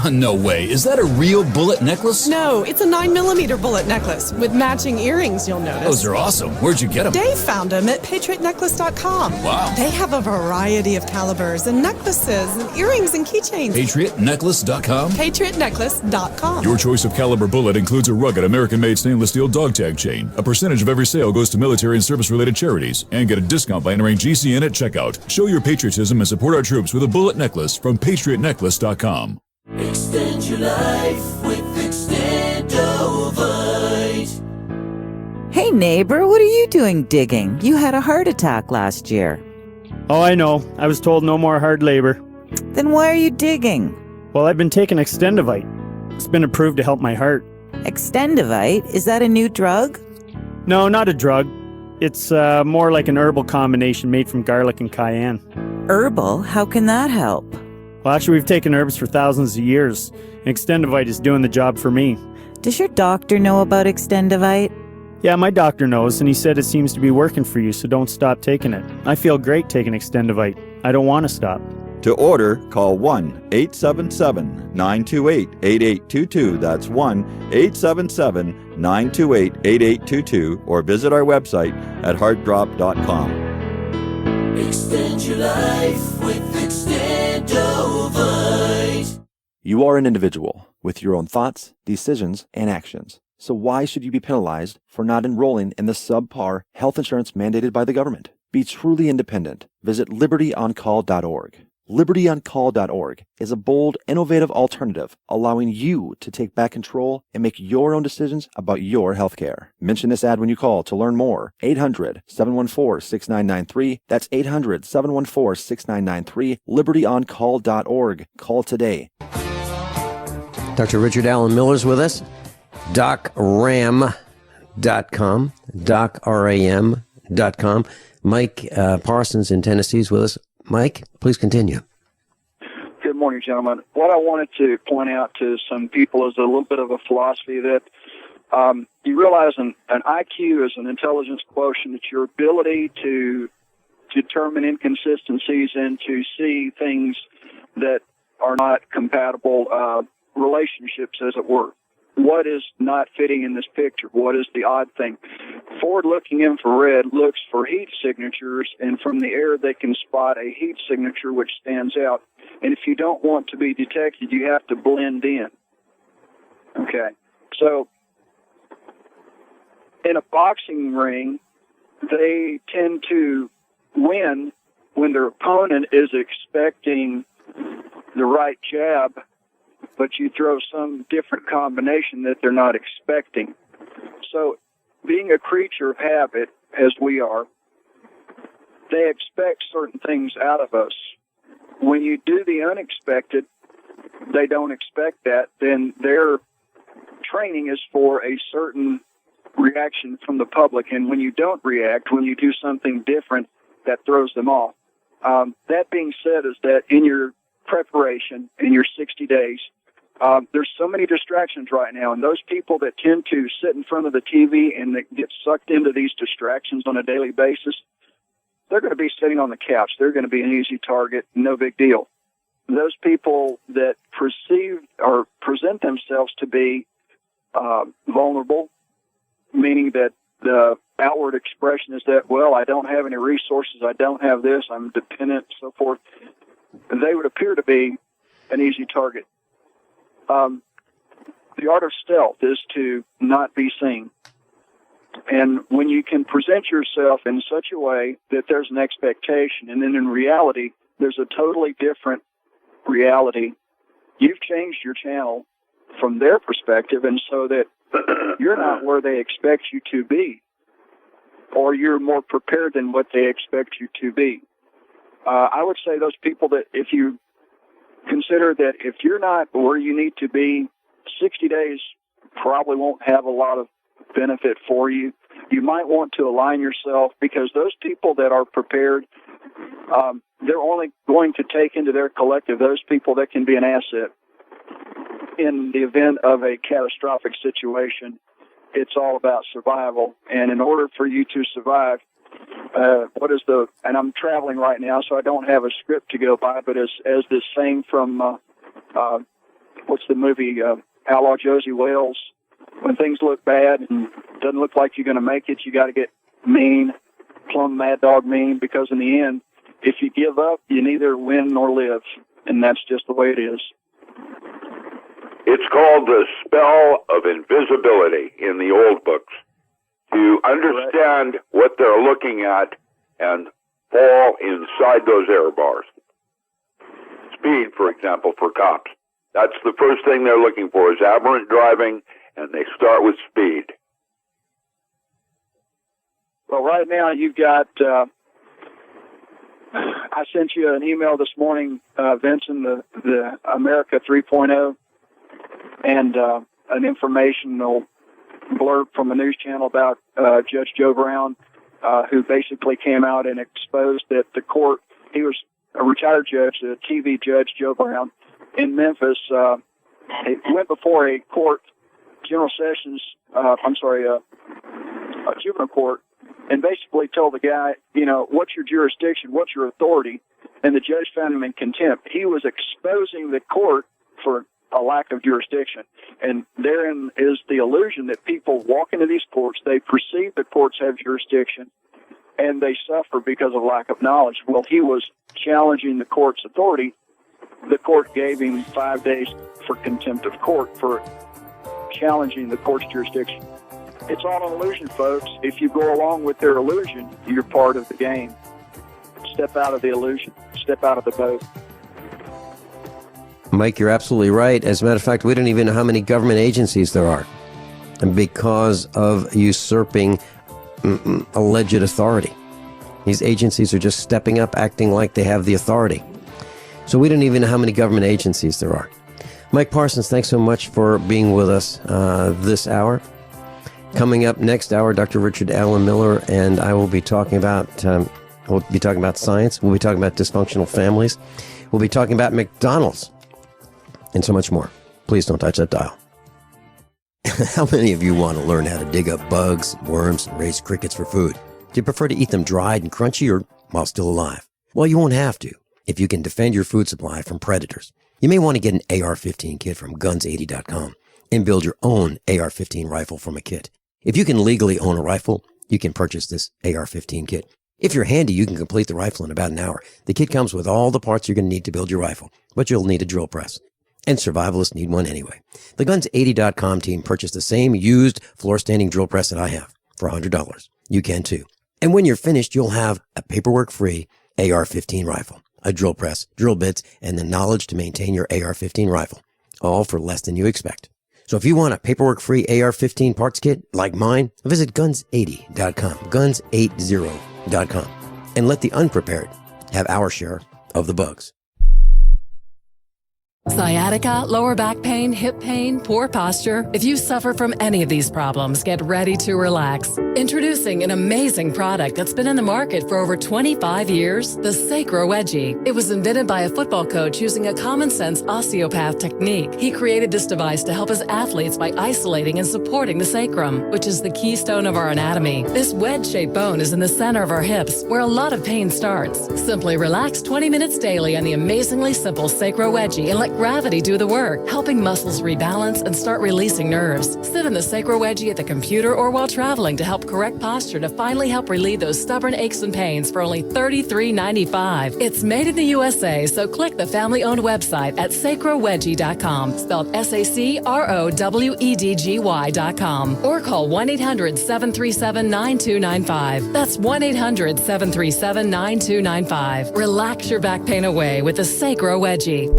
No way. Is that a real bullet necklace? No, it's a 9mm bullet necklace with matching earrings, you'll notice. Those are awesome. Where'd you get them? Dave found them at PatriotNecklace.com. Wow. They have a variety of calibers and necklaces and earrings and keychains. PatriotNecklace.com? PatriotNecklace.com. Your choice of caliber bullet includes a rugged American-made stainless steel dog tag chain. A percentage of every sale goes to military and service-related charities. And get a discount by entering GCN at checkout. Show your patriotism and support our troops with a bullet necklace from PatriotNecklace.com. Extend your life with Extendovite. Hey neighbor, what are you doing digging? You had a heart attack last year. Oh, I know. I was told no more hard labor. Then why are you digging? Well, I've been taking Extendovite. It's been approved to help my heart. Extendovite? Is that a new drug? No, not a drug. It's more like an herbal combination made from garlic and cayenne. Herbal? How can that help? Well, actually, we've taken herbs for thousands of years. Extendovite is doing the job for me. Does your doctor know about Extendovite? Yeah, my doctor knows, and he said it seems to be working for you, so don't stop taking it. I feel great taking Extendovite. I don't want to stop. To order, call 1-877-928-8822. That's 1-877-928-8822, or visit our website at heartdrop.com. Extend your life with Extendovite. You are an individual with your own thoughts, decisions, and actions. So why should you be penalized for not enrolling in the subpar health insurance mandated by the government? Be truly independent. Visit libertyoncall.org. LibertyOnCall.org is a bold, innovative alternative allowing you to take back control and make your own decisions about your healthcare. Mention this ad when you call to learn more. 800-714-6993. That's 800-714-6993. LibertyOnCall.org. Call today. Dr. Richard Allen Miller's with us. DocRam.com, DocRam.com. Mike Parsons in Tennessee is with us. Mike, please continue. Good morning, gentlemen. What I wanted to point out to some people is a little bit of a philosophy that you realize an IQ is an intelligence quotient. It's your ability to determine inconsistencies and to see things that are not compatible relationships, as it were. What is not fitting in this picture? What is the odd thing? Forward-looking infrared looks for heat signatures, and from the air they can spot a heat signature which stands out. And if you don't want to be detected, you have to blend in. Okay. So in a boxing ring, they tend to win when their opponent is expecting the right jab, but you throw some different combination that they're not expecting. So being a creature of habit, as we are, they expect certain things out of us. When you do the unexpected, they don't expect that, then their training is for a certain reaction from the public. And when you don't react, when you do something different, that throws them off. That being said, is that in your preparation, in your 60 days, there's so many distractions right now, and those people that tend to sit in front of the TV and they get sucked into these distractions on a daily basis, they're going to be sitting on the couch. They're going to be an easy target, no big deal. Those people that perceive or present themselves to be vulnerable, meaning that the outward expression is that, well, I don't have any resources, I don't have this, I'm dependent, so forth, they would appear to be an easy target. The art of stealth is to not be seen. And when you can present yourself in such a way that there's an expectation, and then in reality, there's a totally different reality, you've changed your channel from their perspective, and so that you're not where they expect you to be, or you're more prepared than what they expect you to be. I would say those people that if you consider that if you're not where you need to be, 60 days probably won't have a lot of benefit for you. You might want to align yourself, because those people that are prepared, they're only going to take into their collective those people that can be an asset. In the event of a catastrophic situation, it's all about survival. And in order for you to survive, and I'm traveling right now, so I don't have a script to go by, but as this saying from, what's the movie, Outlaw Josie Wales, when things look bad and doesn't look like you're going to make it, you got to get mean, plumb mad dog mean, because in the end, if you give up, you neither win nor live, and that's just the way it is. It's called the spell of invisibility in the old books. To understand what they're looking at and fall inside those error bars. Speed, for example, for cops. That's the first thing they're looking for, is aberrant driving, and they start with speed. Well, right now you've got, I sent you an email this morning, Vincent, the America 3.0, and an informational blurb from a news channel about Judge Joe Brown, who basically came out and exposed that the court, he was a retired judge, a TV judge, Joe Brown, in Memphis. He went before a court, General Sessions, a juvenile court, and basically told the guy, what's your jurisdiction, what's your authority? And the judge found him in contempt. He was exposing the court for a lack of jurisdiction. And therein is the illusion that people walk into these courts, they perceive the courts have jurisdiction, and they suffer because of lack of knowledge. Well, he was challenging the court's authority. The court gave him 5 days for contempt of court for challenging the court's jurisdiction. It's all an illusion, folks. If you go along with their illusion, you're part of the game. Step out of the illusion. Step out of the boat. Mike, you're absolutely right. As a matter of fact, we don't even know how many government agencies there are, and because of usurping alleged authority. These agencies are just stepping up, acting like they have the authority. So we don't even know how many government agencies there are. Mike Parsons, thanks so much for being with us this hour. Coming up next hour, Dr. Richard Allen Miller and I will be talking about science. We'll be talking about dysfunctional families. We'll be talking about McDonald's and so much more. Please don't touch that dial. How many of you want to learn how to dig up bugs, worms, and raise crickets for food? Do you prefer to eat them dried and crunchy or while still alive? Well, you won't have to if you can defend your food supply from predators. You may want to get an AR-15 kit from guns80.com and build your own AR-15 rifle from a kit. If you can legally own a rifle, you can purchase this AR-15 kit. If you're handy, you can complete the rifle in about an hour. The kit comes with all the parts you're going to need to build your rifle, but you'll need a drill press. And survivalists need one anyway. The Guns80.com team purchased the same used floor-standing drill press that I have for $100. You can too. And when you're finished, you'll have a paperwork-free AR-15 rifle, a drill press, drill bits, and the knowledge to maintain your AR-15 rifle, all for less than you expect. So if you want a paperwork-free AR-15 parts kit like mine, visit Guns80.com, Guns80.com, and let the unprepared have our share of the bugs. Sciatica, lower back pain, hip pain, poor posture. If you suffer from any of these problems, get ready to relax. Introducing an amazing product that's been in the market for over 25 years, the Sacro Wedgie. It was invented by a football coach using a common sense osteopath technique. He created this device to help his athletes by isolating and supporting the sacrum, which is the keystone of our anatomy. This wedge-shaped bone is in the center of our hips, where a lot of pain starts. Simply relax 20 minutes daily on the amazingly simple Sacro Wedgie and let gravity do the work, helping muscles rebalance and start releasing nerves. Sit in the Sacro Wedgie at the computer or while traveling to help correct posture to finally help relieve those stubborn aches and pains for only $33.95. It's made in the USA, so click the family-owned website at sacrowedgie.com, spelled SACROWEDGY.com, or call 1-800-737-9295. That's 1-800-737-9295. Relax your back pain away with the Sacro Wedgie.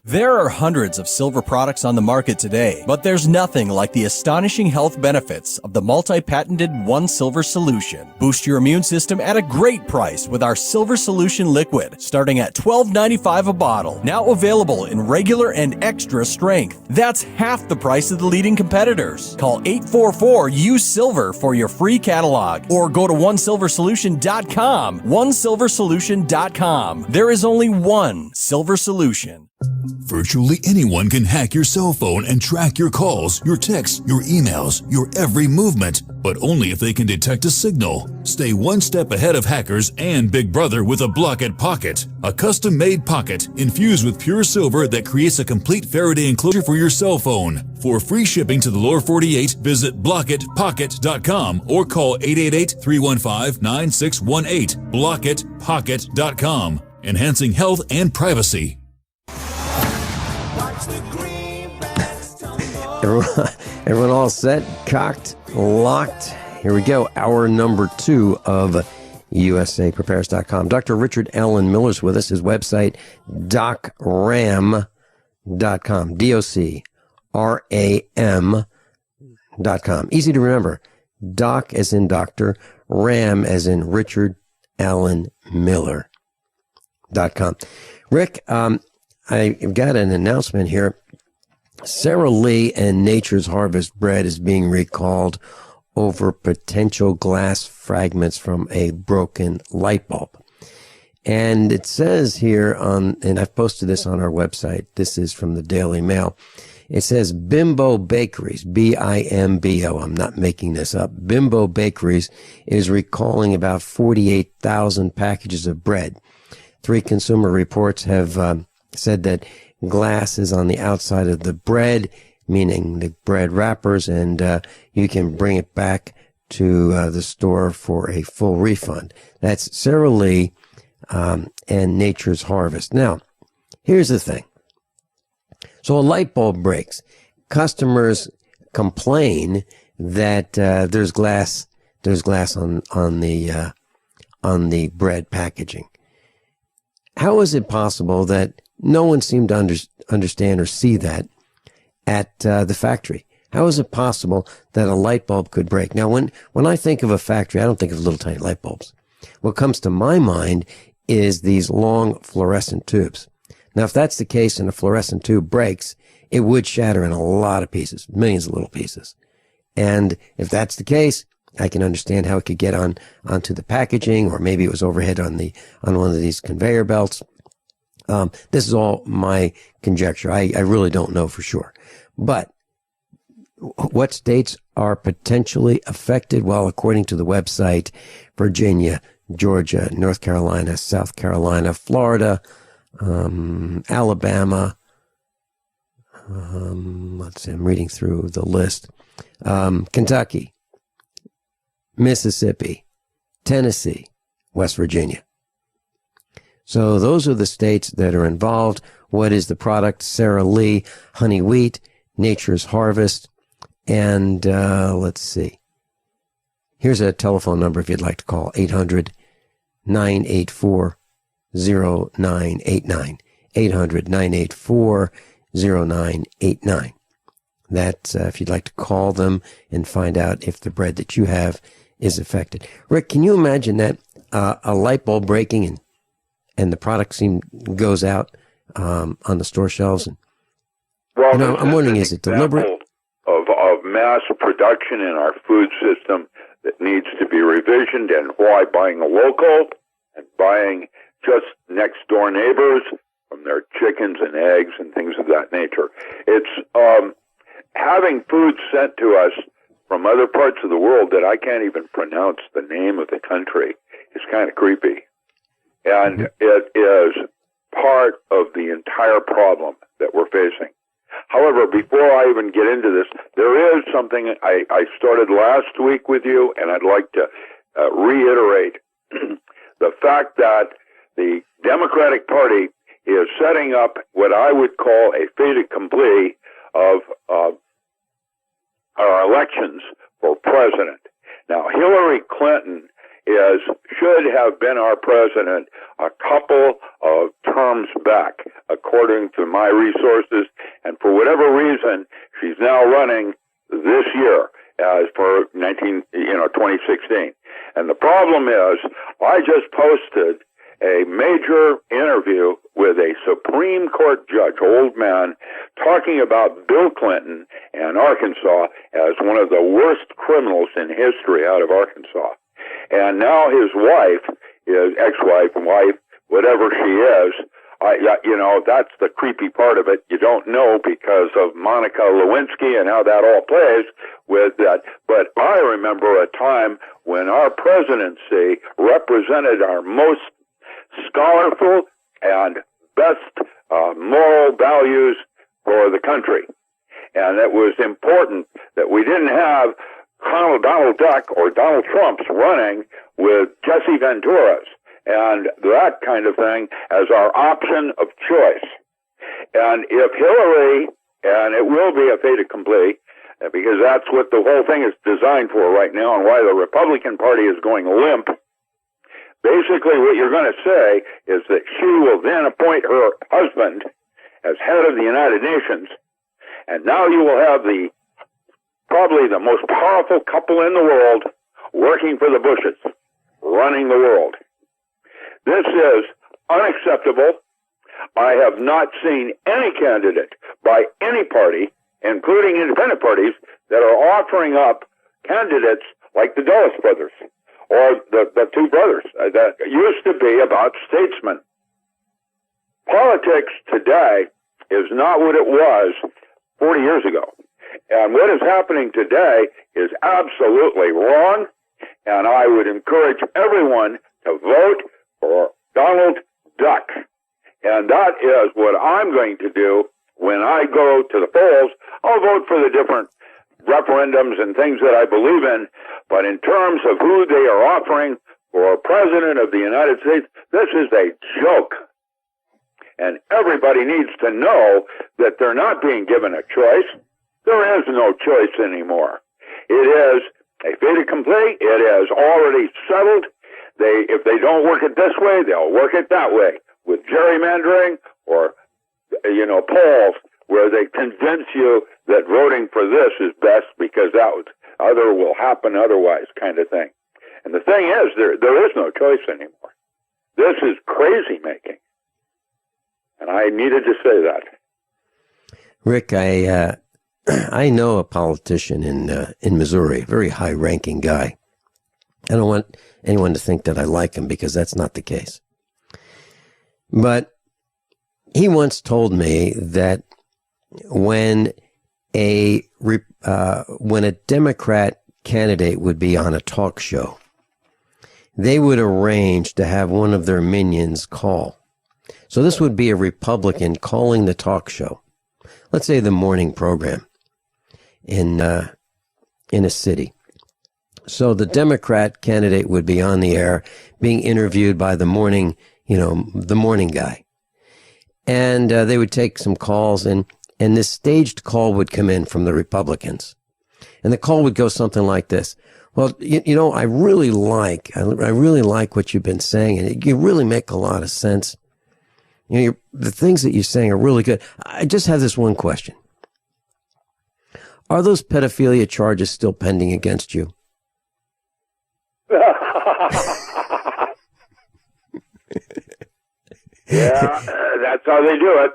There are hundreds of silver products on the market today, but there's nothing like the astonishing health benefits of the multi-patented One Silver Solution. Boost your immune system at a great price with our Silver Solution Liquid, starting at $12.95 a bottle. Now available in regular and extra strength. That's half the price of the leading competitors. Call 844-USILVER for your free catalog, or go to onesilversolution.com. Onesilversolution.com. There is only one Silver Solution. Virtually anyone can hack your cell phone and track your calls, your texts, your emails, your every movement, but only if they can detect a signal. Stay one step ahead of hackers and Big Brother with a Block-It Pocket, a custom-made pocket infused with pure silver that creates a complete Faraday enclosure for your cell phone. For free shipping to the lower 48, visit blockitpocket.com or call 888-315-9618. blockitpocket.com, enhancing health and privacy. Everyone all set, cocked, locked? Here we go. Hour number 2 of USAPrepares.com. Dr. Richard Allen Miller's with us. His website, docram.com. DocRam.com. Easy to remember. Doc as in doctor, Ram as in Richard Allen Miller.com. Rick, I've got an announcement here. Sara Lee and Nature's Harvest bread is being recalled over potential glass fragments from a broken light bulb. And it says here and I've posted this on our website. This is from the Daily Mail. It says Bimbo Bakeries, B-I-M-B-O. I'm not making this up. Bimbo Bakeries is recalling about 48,000 packages of bread. 3 Consumer Reports have said that glass is on the outside of the bread, meaning the bread wrappers, and you can bring it back to the store for a full refund. That's Sara Lee and Nature's Harvest. Now, here's the thing. So a light bulb breaks. Customers complain that there's glass on the bread packaging. How is it possible that no one seemed to understand or see that at the factory? How is it possible that a light bulb could break? Now, when I think of a factory, I don't think of little tiny light bulbs. What comes to my mind is these long fluorescent tubes. Now, if that's the case and a fluorescent tube breaks, it would shatter in a lot of pieces, millions of little pieces. And if that's the case, I can understand how it could get onto the packaging, or maybe it was overhead on one of these conveyor belts. This is all my conjecture. I really don't know for sure. But what states are potentially affected? Well, according to the website, Virginia, Georgia, North Carolina, South Carolina, Florida, Alabama. Let's see, I'm reading through the list. Kentucky, Mississippi, Tennessee, West Virginia. So those are the states that are involved. What is the product? Sara Lee, honey wheat, Nature's Harvest, and let's see. Here's a telephone number if you'd like to call, 800-984-0989, 800-984-0989. That's if you'd like to call them and find out if the bread that you have is affected. Rick, can you imagine that a light bulb breaking and the product goes out on the store shelves? And, well, I'm wondering, is it deliberate? Of mass production in our food system that needs to be revisioned, and why buying local and buying just next door neighbors from their chickens and eggs and things of that nature. It's having food sent to us from other parts of the world that I can't even pronounce the name of the country is kind of creepy. And it is part of the entire problem that we're facing. However, before I even get into this, there is something I started last week with you, and I'd like to reiterate the fact that the Democratic Party is setting up what I would call a fait accompli of our elections for president. Now, Hillary Clinton should have been our president a couple of terms back, according to my resources, and for whatever reason, she's now running this year as for 2016. And the problem is, I just posted a major interview with a Supreme Court judge, old man, talking about Bill Clinton and Arkansas as one of the worst criminals in history out of Arkansas. And now his wife, his ex-wife, wife, whatever she is, that's the creepy part of it. You don't know because of Monica Lewinsky and how that all plays with that. But I remember a time when our presidency represented our most scholarful and best moral values for the country. And it was important that we didn't have Donald Duck or Donald Trump's running with Jesse Ventura's and that kind of thing as our option of choice. And if Hillary, and it will be a fait accompli, because that's what the whole thing is designed for right now and why the Republican Party is going limp, basically what you're going to say is that she will then appoint her husband as head of the United Nations, and now you will have probably the most powerful couple in the world working for the Bushes, running the world. This is unacceptable. I have not seen any candidate by any party, including independent parties, that are offering up candidates like the Dulles brothers or the two brothers that used to be about statesmen. Politics today is not what it was 40 years ago. And what is happening today is absolutely wrong, and I would encourage everyone to vote for Donald Duck. And that is what I'm going to do when I go to the polls. I'll vote for the different referendums and things that I believe in, but in terms of who they are offering for president of the United States, this is a joke. And everybody needs to know that they're not being given a choice. There is no choice anymore. It is a fait accompli. It is already settled. If they don't work it this way, they'll work it that way with gerrymandering or, polls where they convince you that voting for this is best because that other will happen otherwise kind of thing. And the thing is, there is no choice anymore. This is crazy making. And I needed to say that. Rick, I know a politician in Missouri, a very high-ranking guy. I don't want anyone to think that I like him because that's not the case. But he once told me that when a Democrat candidate would be on a talk show, they would arrange to have one of their minions call. So this would be a Republican calling the talk show. Let's say the morning program in a city. So the Democrat candidate would be on the air being interviewed by the morning guy. And they would take some calls, and this staged call would come in from the Republicans. And the call would go something like this. Well, I really like what you've been saying, and you really make a lot of sense. The things that you're saying are really good. I just have this one question. Are those pedophilia charges still pending against you? Yeah, that's how they do it.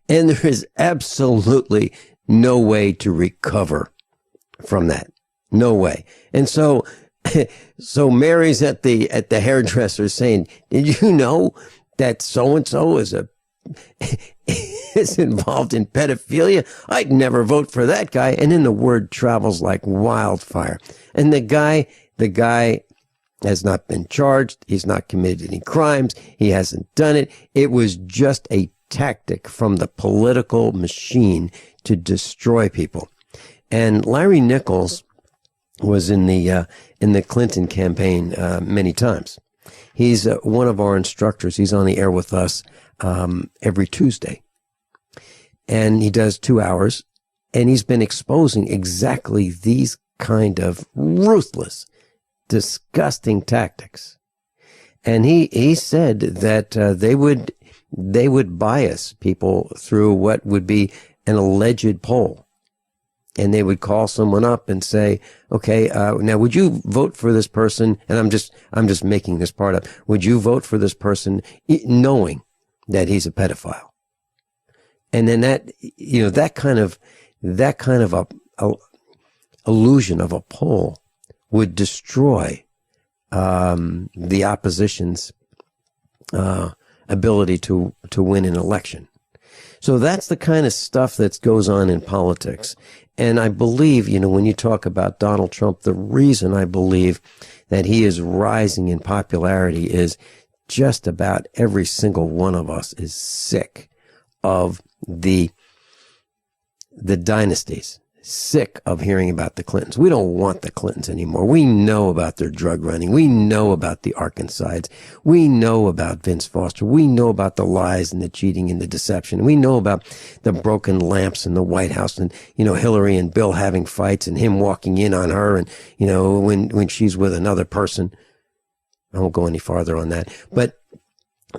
And there is absolutely no way to recover from that. No way. And so Mary's at the hairdresser saying, "Did you know that so and so is involved in pedophilia? I'd never vote for that guy." And then the word travels like wildfire. And the guy has not been charged. He's not committed any crimes. He hasn't done it. It was just a tactic from the political machine to destroy people. And Larry Nichols was in the Clinton campaign many times. He's one of our instructors. He's on the air with us every Tuesday. And he does 2 hours. And he's been exposing exactly these kind of ruthless, disgusting tactics. And he said that they would bias people through what would be an alleged poll. And they would call someone up and say, "Okay, now would you vote for this person?" And I'm just making this part up. "Would you vote for this person knowing that he's a pedophile?" And then that kind of a illusion of a poll would destroy the opposition's ability to win an election. So that's the kind of stuff that goes on in politics. And I believe, when you talk about Donald Trump, the reason I believe that he is rising in popularity is just about every single one of us is sick of the dynasties, sick of hearing about the Clintons. We don't want the Clintons anymore. We know about their drug running. We know about the Arkansides. We know about Vince Foster. We know about the lies and the cheating and the deception. We know about the broken lamps in the White House and, Hillary and Bill having fights and him walking in on her and, when she's with another person. I won't go any farther on that. But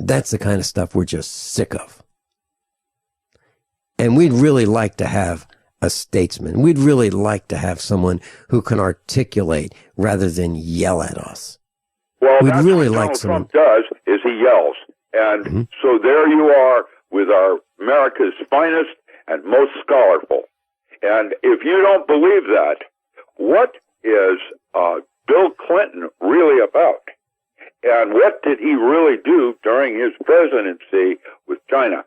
that's the kind of stuff we're just sick of. And we'd really like to have a statesman. We'd really like to have someone who can articulate rather than yell at us. Well, we'd that's really what like Donald someone. Trump does is he yells. And so there you are with our America's finest and most scholarful. And if you don't believe that, what is Bill Clinton really about? And what did he really do during his presidency with China?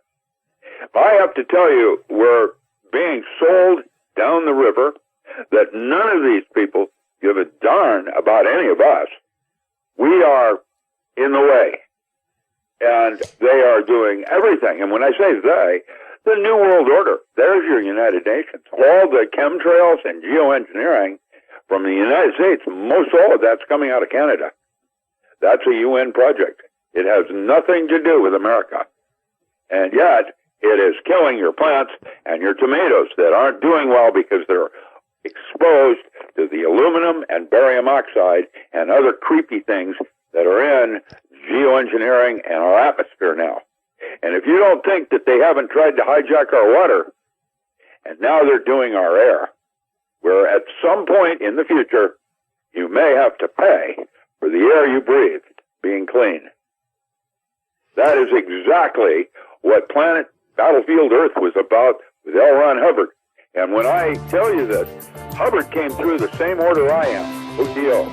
I have to tell you, we're being sold down the river that none of these people give a darn about any of us. We are in the way, and they are doing everything. And when I say they, the New World Order, there's your United Nations. All the chemtrails and geoengineering from the United States, most all of that's coming out of Canada. That's a UN project. It has nothing to do with America. And yet, it is killing your plants and your tomatoes that aren't doing well because they're exposed to the aluminum and barium oxide and other creepy things that are in geoengineering and our atmosphere now. And if you don't think that they haven't tried to hijack our water, and now they're doing our air, where at some point in the future, you may have to pay for the air you breathe being clean. That is exactly what Planet Battlefield Earth was about with L. Ron Hubbard. And when I tell you this, Hubbard came through the same order I am, OTO.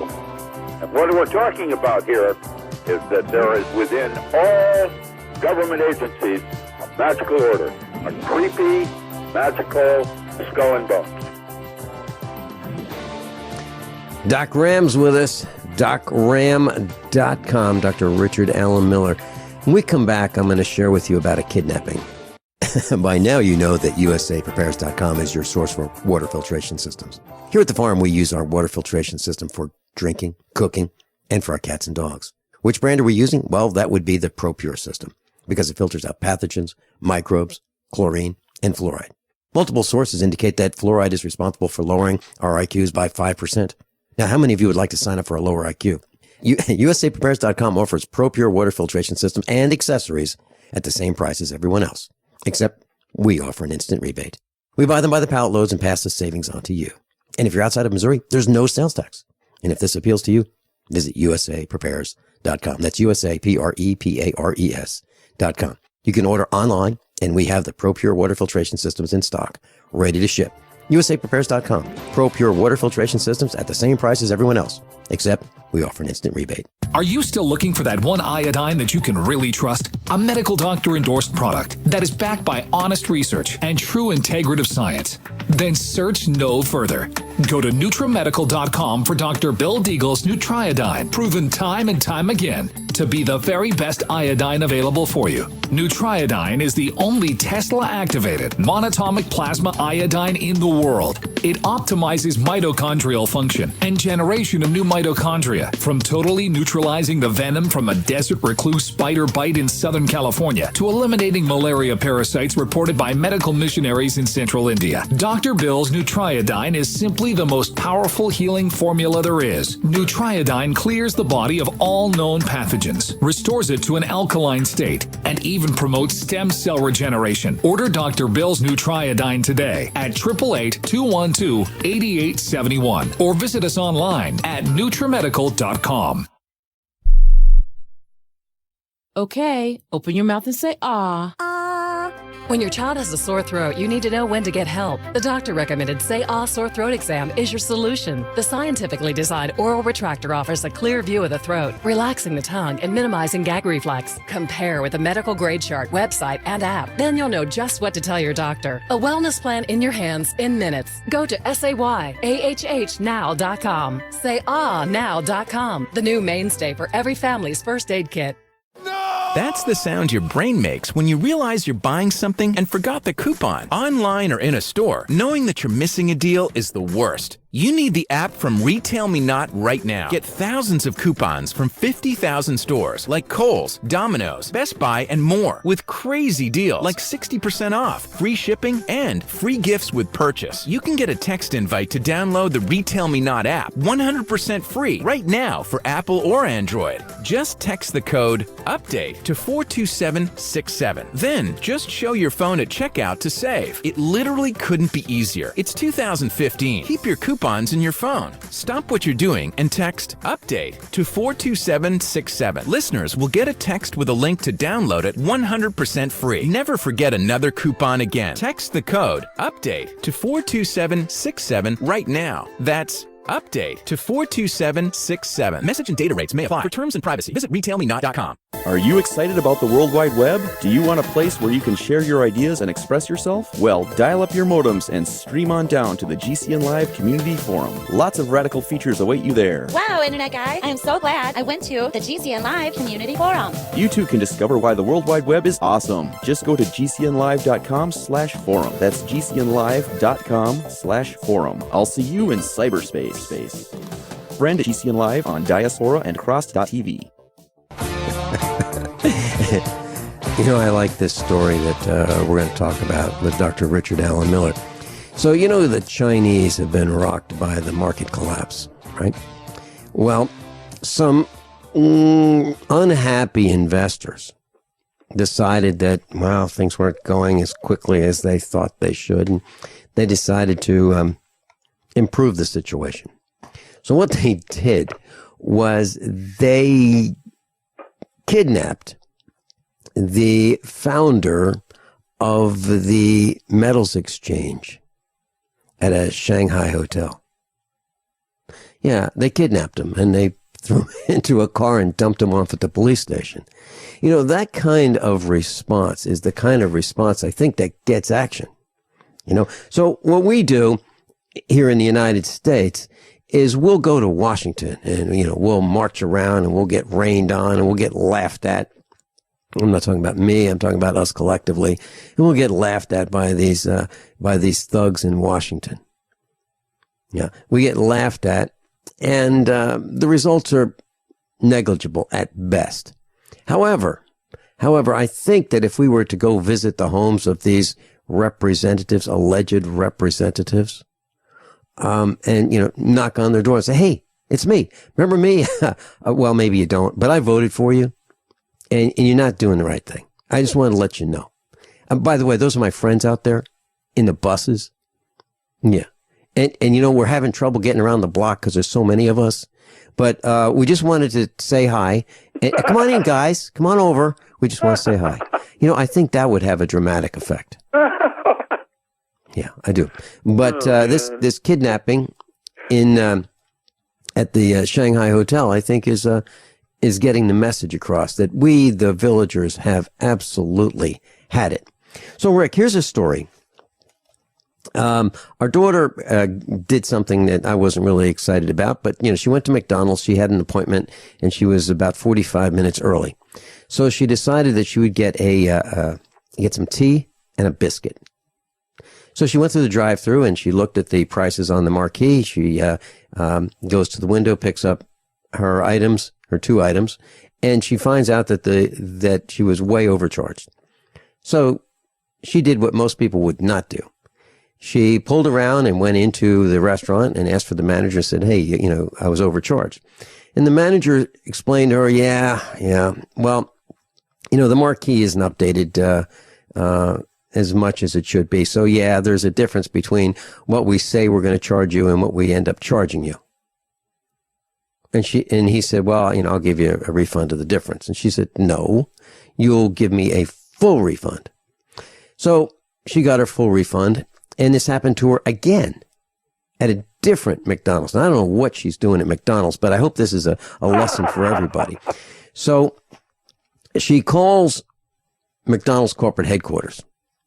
And what we're talking about here is that there is within all government agencies a magical order, a creepy, magical skull and bones. Doc Ram's with us, docram.com, Dr. Richard Allen Miller. When we come back, I'm going to share with you about a kidnapping. By now, you know that USAPrepares.com is your source for water filtration systems. Here at the farm, we use our water filtration system for drinking, cooking, and for our cats and dogs. Which brand are we using? Well, that would be the ProPure system, because it filters out pathogens, microbes, chlorine, and fluoride. Multiple sources indicate that fluoride is responsible for lowering our IQs by 5%. Now, how many of you would like to sign up for a lower IQ? USAPrepares.com offers ProPure water filtration system and accessories at the same price as everyone else, except we offer an instant rebate. We buy them by the pallet loads and pass the savings on to you. And if you're outside of Missouri, there's no sales tax. And if this appeals to you, visit USAPrepares.com. That's USAPrepares.com. You can order online, and we have the ProPure water filtration systems in stock, ready to ship. USAPrepares.com. ProPure water filtration systems at the same price as everyone else, except we offer an instant rebate. Are you still looking for that one iodine that you can really trust? A medical doctor endorsed product that is backed by honest research and true integrative science? Then search no further. Go to NutriMedical.com for Dr. Bill Deagle's Nutriodine, proven time and time again to be the very best iodine available for you. Nutriodine is the only Tesla-activated monatomic plasma iodine in the world. It optimizes mitochondrial function and generation of new mitochondria, from totally neutralizing the venom from a desert recluse spider bite in Southern California to eliminating malaria parasites reported by medical missionaries in Central India. Dr. Bill's Nutriodine is simply the most powerful healing formula there is. Nutriodine clears the body of all known pathogens, restores it to an alkaline state, and even promotes stem cell regeneration. Order Dr. Bill's Nutriodine today at 888-212-8871 or visit us online at NutriMedical.com. Okay, open your mouth and say ah. When your child has a sore throat, you need to know when to get help. The doctor recommended Say Ah Sore Throat Exam is your solution. The scientifically designed oral retractor offers a clear view of the throat, relaxing the tongue and minimizing gag reflex. Compare with the medical grade chart, website, and app. Then you'll know just what to tell your doctor. A wellness plan in your hands in minutes. Go to SayAHHnow.com. SayAhNow.com, the new mainstay for every family's first aid kit. That's the sound your brain makes when you realize you're buying something and forgot the coupon. Online or in a store, knowing that you're missing a deal is the worst. You need the app from Retail Me Not right now. Get thousands of coupons from 50,000 stores like Kohl's, Domino's, Best Buy, and more, with crazy deals like 60% off, free shipping, and free gifts with purchase. You can get a text invite to download the Retail Me Not app 100% free right now for Apple or Android. Just text the code UPDATE to 42767. Then just show your phone at checkout to save. It literally couldn't be easier. It's 2015. Keep your coupons in your phone. Stop what you're doing and text UPDATE to 42767. Listeners will get a text with a link to download it 100% free. Never forget another coupon again. Text the code UPDATE to 42767 right now. That's UPDATE to 42767. Message and data rates may apply. For terms and privacy, visit retailmenot.com. Are you excited about the World Wide Web? Do you want a place where you can share your ideas and express yourself? Well, dial up your modems and stream on down to the GCN Live Community Forum. Lots of radical features await you there. Wow, Internet guy, I'm so glad I went to the GCN Live Community Forum. You too can discover why the World Wide Web is awesome. Just go to gcnlive.com/forum. That's gcnlive.com/forum. I'll see you in cyberspace. Friend at GCN Live on Diaspora and Cross.tv. You know, I like this story that we're going to talk about with Dr. Richard Allen Miller. So, you know, the Chinese have been rocked by the market collapse, right? Well, some unhappy investors decided that, well, things weren't going as quickly as they thought they should, and they decided to improve the situation. So what they did was they kidnapped the founder of the metals exchange at a Shanghai hotel. Yeah, they kidnapped him and they threw him into a car and dumped him off at the police station. You know, that kind of response is the kind of response I think that gets action. You know, so what we do here in the United States is we'll go to Washington and, you know, we'll march around and we'll get rained on and we'll get laughed at. I'm not talking about me. I'm talking about us collectively. And we'll get laughed at by these thugs in Washington. Yeah, we get laughed at, and the results are negligible at best. However, I think that if we were to go visit the homes of these representatives, alleged representatives, and, you know, knock on their door and say, hey, it's me. Remember me? Well, maybe you don't, but I voted for you. And you're not doing the right thing. I just want to let you know. By the way, those are my friends out there in the buses. Yeah. And you know, we're having trouble getting around the block because there's so many of us. But we just wanted to say hi. And, come on in, guys. Come on over. We just want to say hi. You know, I think that would have a dramatic effect. Yeah, I do. But this kidnapping in at the Shanghai hotel, I think is getting the message across that we, the villagers, have absolutely had it. So, Rick, here's a story. Our daughter did something that I wasn't really excited about, but, you know, she went to McDonald's. She had an appointment, and she was about 45 minutes early. So she decided that she would get get some tea and a biscuit. So she went through the drive-thru, and she looked at the prices on the marquee. She goes to the window, picks up her items, her 2 items, and she finds out that she was way overcharged. So she did what most people would not do. She pulled around and went into the restaurant and asked for the manager and said, hey, you know, I was overcharged. And the manager explained to her, yeah, well, you know, the marquee isn't updated as much as it should be. So, yeah, there's a difference between what we say we're going to charge you and what we end up charging you. And he said, well, you know, I'll give you a refund of the difference. And she said, no, you'll give me a full refund. So she got her full refund, and this happened to her again at a different McDonald's. Now, I don't know what she's doing at McDonald's, but I hope this is a lesson for everybody. So she calls McDonald's corporate headquarters,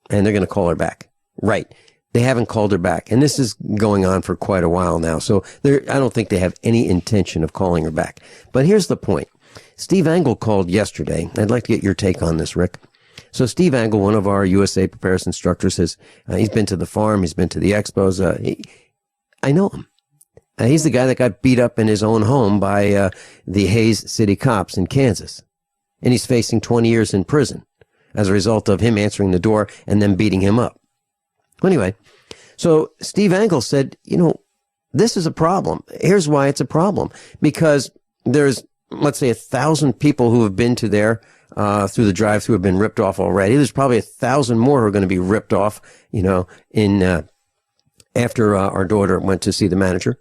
and they're going to call her back. Right. They haven't called her back. And this is going on for quite a while now. So I don't think they have any intention of calling her back. But here's the point. Steve Angle called yesterday. I'd like to get your take on this, Rick. So Steve Angle, one of our USA Preparedness instructors, he's been to the farm. He's been to the expos. I know him. He's the guy that got beat up in his own home by the Hays City cops in Kansas. And he's facing 20 years in prison as a result of him answering the door and then beating him up. Anyway, so Steve Angle said, you know, this is a problem. Here's why it's a problem. Because there's, let's say, 1,000 people who have been to there through the drive-thru have been ripped off already. There's probably 1,000 more who are going to be ripped off, you know, after our daughter went to see the manager.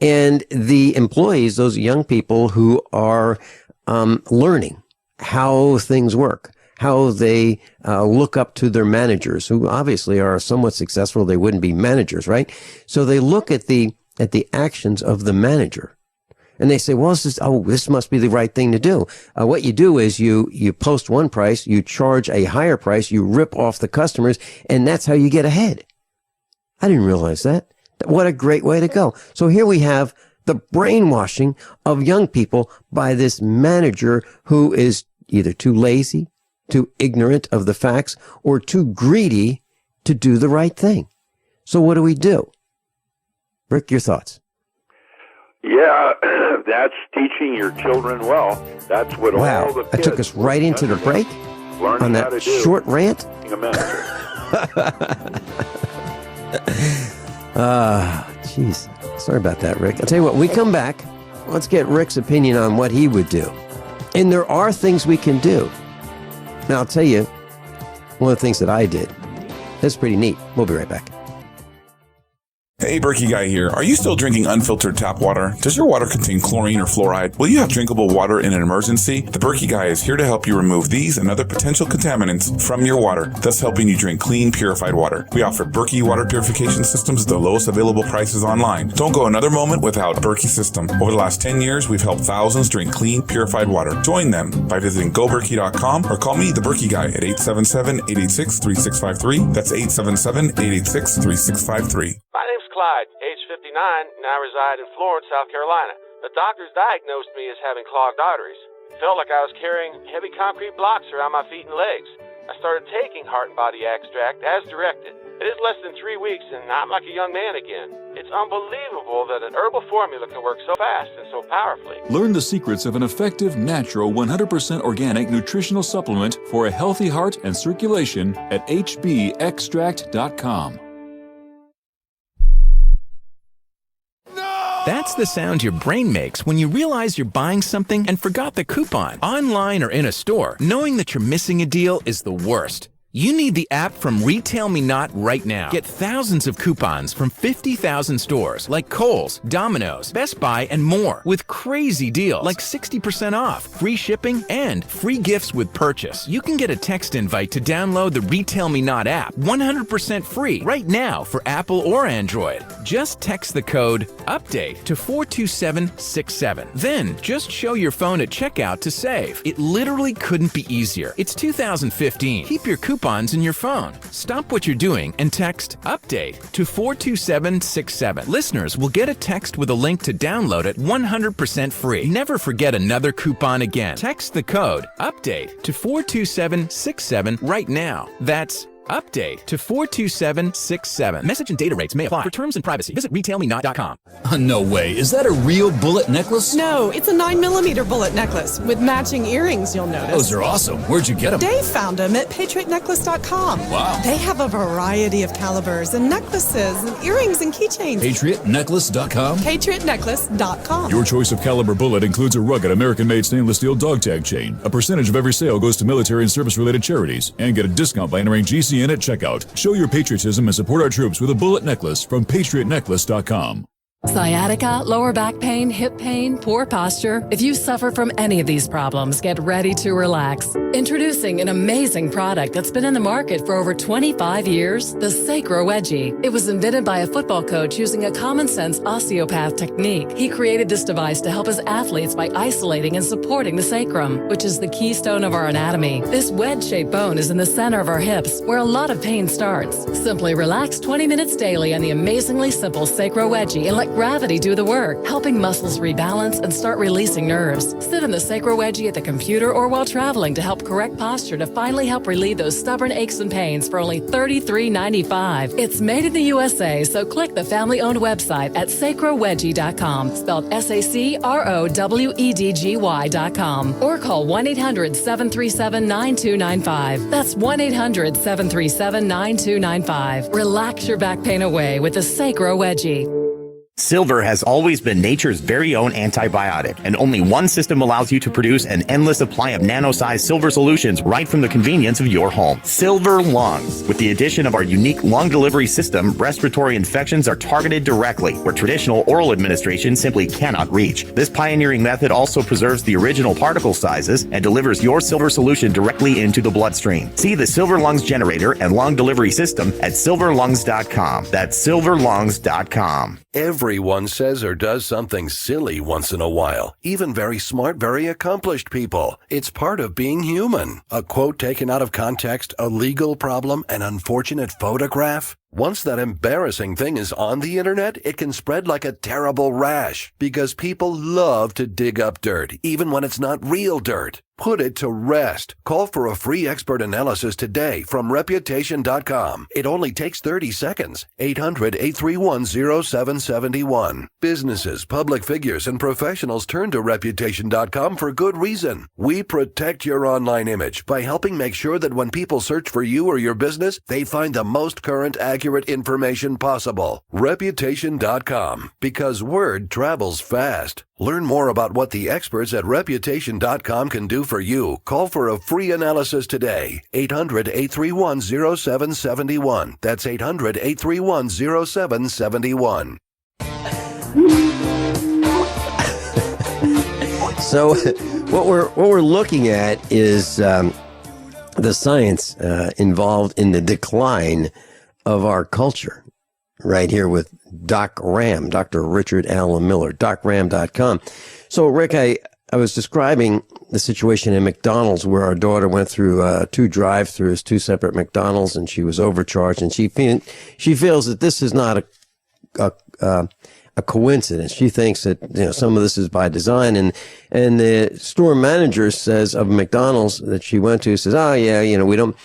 And the employees, those young people who are learning how things work, how they look up to their managers, who obviously are somewhat successful. They wouldn't be managers, right? So they look at the actions of the manager, and they say, well, this must be the right thing to do. What you do is you post one price, you charge a higher price, you rip off the customers, and that's how you get ahead. I didn't realize that. What a great way to go. So here we have the brainwashing of young people by this manager who is either too lazy, too ignorant of the facts, or too greedy to do the right thing. So what do we do? Rick, your thoughts? Yeah, that's teaching your children well. That's what all the kids... I took us right into the break on that short rant. Jeez. Sorry about that, Rick. I'll tell you what, when we come back, let's get Rick's opinion on what he would do. And there are things we can do. Now, I'll tell you, one of the things that I did, that's pretty neat. We'll be right back. Hey, Berkey Guy here. Are you still drinking unfiltered tap water? Does your water contain chlorine or fluoride? Will you have drinkable water in an emergency? The Berkey Guy is here to help you remove these and other potential contaminants from your water, thus helping you drink clean, purified water. We offer Berkey water purification systems at the lowest available prices online. Don't go another moment without a Berkey system. Over the last 10 years, we've helped thousands drink clean, purified water. Join them by visiting goberkey.com or call me, the Berkey Guy, at 877-886-3653. That's 877-886-3653. My name's Clyde, age 59, and I reside in Florence, South Carolina. The doctors diagnosed me as having clogged arteries. It felt like I was carrying heavy concrete blocks around my feet and legs. I started taking Heart and Body Extract as directed. It is less than 3 weeks, and I'm like a young man again. It's unbelievable that an herbal formula can work so fast and so powerfully. Learn the secrets of an effective, natural, 100% organic nutritional supplement for a healthy heart and circulation at hbextract.com. That's the sound your brain makes when you realize you're buying something and forgot the coupon. Online or in a store, knowing that you're missing a deal is the worst. You need the app from Retail Me Not right now. Get thousands of coupons from 50,000 stores like Kohl's, Domino's, Best Buy, and more with crazy deals like 60% off, free shipping, and free gifts with purchase. You can get a text invite to download the Retail Me Not app 100% free right now for Apple or Android. Just text the code UPDATE to 42767. Then just show your phone at checkout to save. It literally couldn't be easier. It's 2015. Keep your coupons in your phone. Stop what you're doing and text UPDATE to 42767. Listeners will get a text with a link to download it 100% free. Never forget another coupon again. Text the code UPDATE to 42767 right now. That's UPDATE to 42767. Message and data rates may apply. For terms and privacy, visit retailmenot.com. No way. Is that a real bullet necklace? No, it's a 9mm bullet necklace with matching earrings, you'll notice. Those are awesome. Where'd you get them? Dave found them at patriotnecklace.com. Wow. They have a variety of calibers and necklaces and earrings and keychains. Patriotnecklace.com? Patriotnecklace.com. Your choice of caliber bullet includes a rugged American-made stainless steel dog tag chain. A percentage of every sale goes to military and service-related charities. And get a discount by entering GCN at checkout. Show your patriotism and support our troops with a bullet necklace from patriotnecklace.com. Sciatica, lower back pain, hip pain, poor posture. If you suffer from any of these problems, get ready to relax. Introducing an amazing product that's been in the market for over 25 years, the Sacro Wedgie. It was invented by a football coach using a common-sense osteopath technique. He created this device to help his athletes by isolating and supporting the sacrum, which is the keystone of our anatomy. This wedge-shaped bone is in the center of our hips, where a lot of pain starts. Simply relax 20 minutes daily on the amazingly simple Sacro Wedgie and let gravity do the work, helping muscles rebalance and start releasing nerves. Sit in the Sacro Wedgie at the computer or while traveling to help correct posture to finally help relieve those stubborn aches and pains for only $33.95. It's made in the USA, so click the family-owned website at sacrowedgie.com, spelled SACROWEDGY.com, or call 1-800-737-9295. That's 1-800-737-9295. Relax your back pain away with the Sacro Wedgie. Silver has always been nature's very own antibiotic, and only one system allows you to produce an endless supply of nano-sized silver solutions right from the convenience of your home. Silver Lungs. With the addition of our unique lung delivery system, respiratory infections are targeted directly, where traditional oral administration simply cannot reach. This pioneering method also preserves the original particle sizes and delivers your silver solution directly into the bloodstream. See the Silver Lungs generator and lung delivery system at silverlungs.com. That's silverlungs.com. Everyone says or does something silly once in a while. Even very smart, very accomplished people. It's part of being human. A quote taken out of context, a legal problem, an unfortunate photograph. Once that embarrassing thing is on the internet, it can spread like a terrible rash because people love to dig up dirt, even when it's not real dirt. Put it to rest. Call for a free expert analysis today from Reputation.com. It only takes 30 seconds. 800-831-0771. Businesses, public figures, and professionals turn to Reputation.com for good reason. We protect your online image by helping make sure that when people search for you or your business, they find the most current, accurate accurate information possible. Reputation.com, because word travels fast. Learn more about what the experts at Reputation.com can do for you. Call for a free analysis today. 800-831-0771. That's 800-831-0771. So what we're looking at is the science involved in the decline of our culture, right here with Doc Ram, Dr. Richard Allen Miller, docram.com. So, Rick, I was describing the situation in McDonald's where our daughter went through 2 drive-thrus, 2 separate McDonald's, and she was overcharged, and she feels that this is not a coincidence. She thinks that, you know, some of this is by design, and the store manager says of McDonald's that she went to says, "Oh yeah, you know, we don't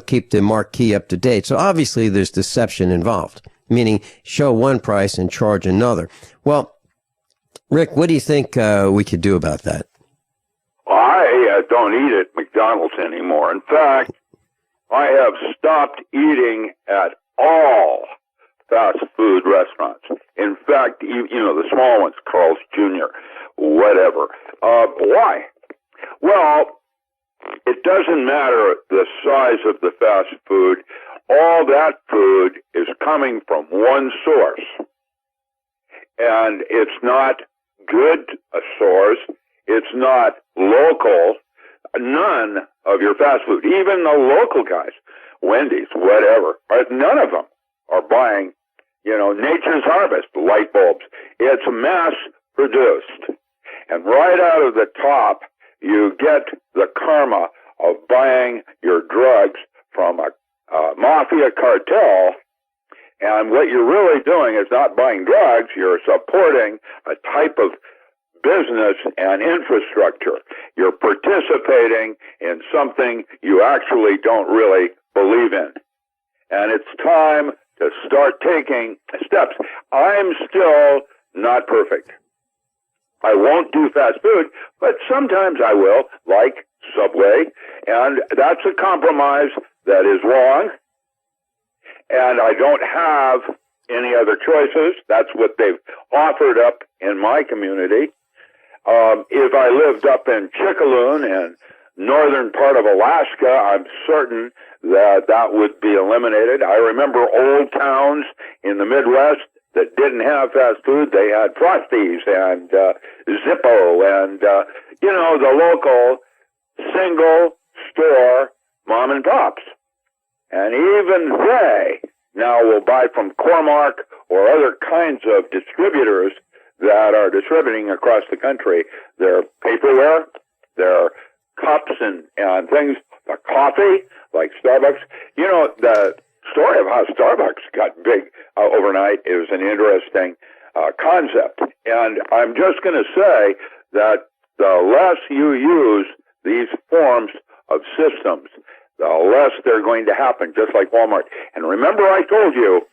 keep the marquee up to date." So obviously there's deception involved, meaning show one price and charge another. Well, Rick, what do you think we could do about that? I don't eat at McDonald's anymore. In fact, I have stopped eating at all fast food restaurants. In fact, you know, the small ones, Carl's Jr., whatever. Why? Well, it doesn't matter the size of the fast food. All that food is coming from one source. And it's not good a source. It's not local. None of your fast food, even the local guys, Wendy's, whatever, none of them are buying, you know, Nature's Harvest light bulbs. It's mass produced. And right out of the top, you get the karma of buying your drugs from a mafia cartel. And what you're really doing is not buying drugs, you're supporting a type of business and infrastructure. You're participating in something you actually don't really believe in. And it's time to start taking steps. I'm still not perfect. I won't do fast food, but sometimes I will, like Subway, and that's a compromise that is wrong, and I don't have any other choices. That's what they've offered up in my community. If I lived up in Chickaloon and northern part of Alaska, I'm certain that would be eliminated. I remember old towns in the Midwest that didn't have fast food. They had Frosties and Zippo and, you know, the local single store mom and pops. And even they now will buy from Cormark or other kinds of distributors that are distributing across the country their paperware, their cups and things, the coffee, like Starbucks. You know, the story of how Starbucks got big overnight is an interesting concept. And I'm just going to say that the less you use these forms of systems, the less they're going to happen, just like Walmart. And remember I told you,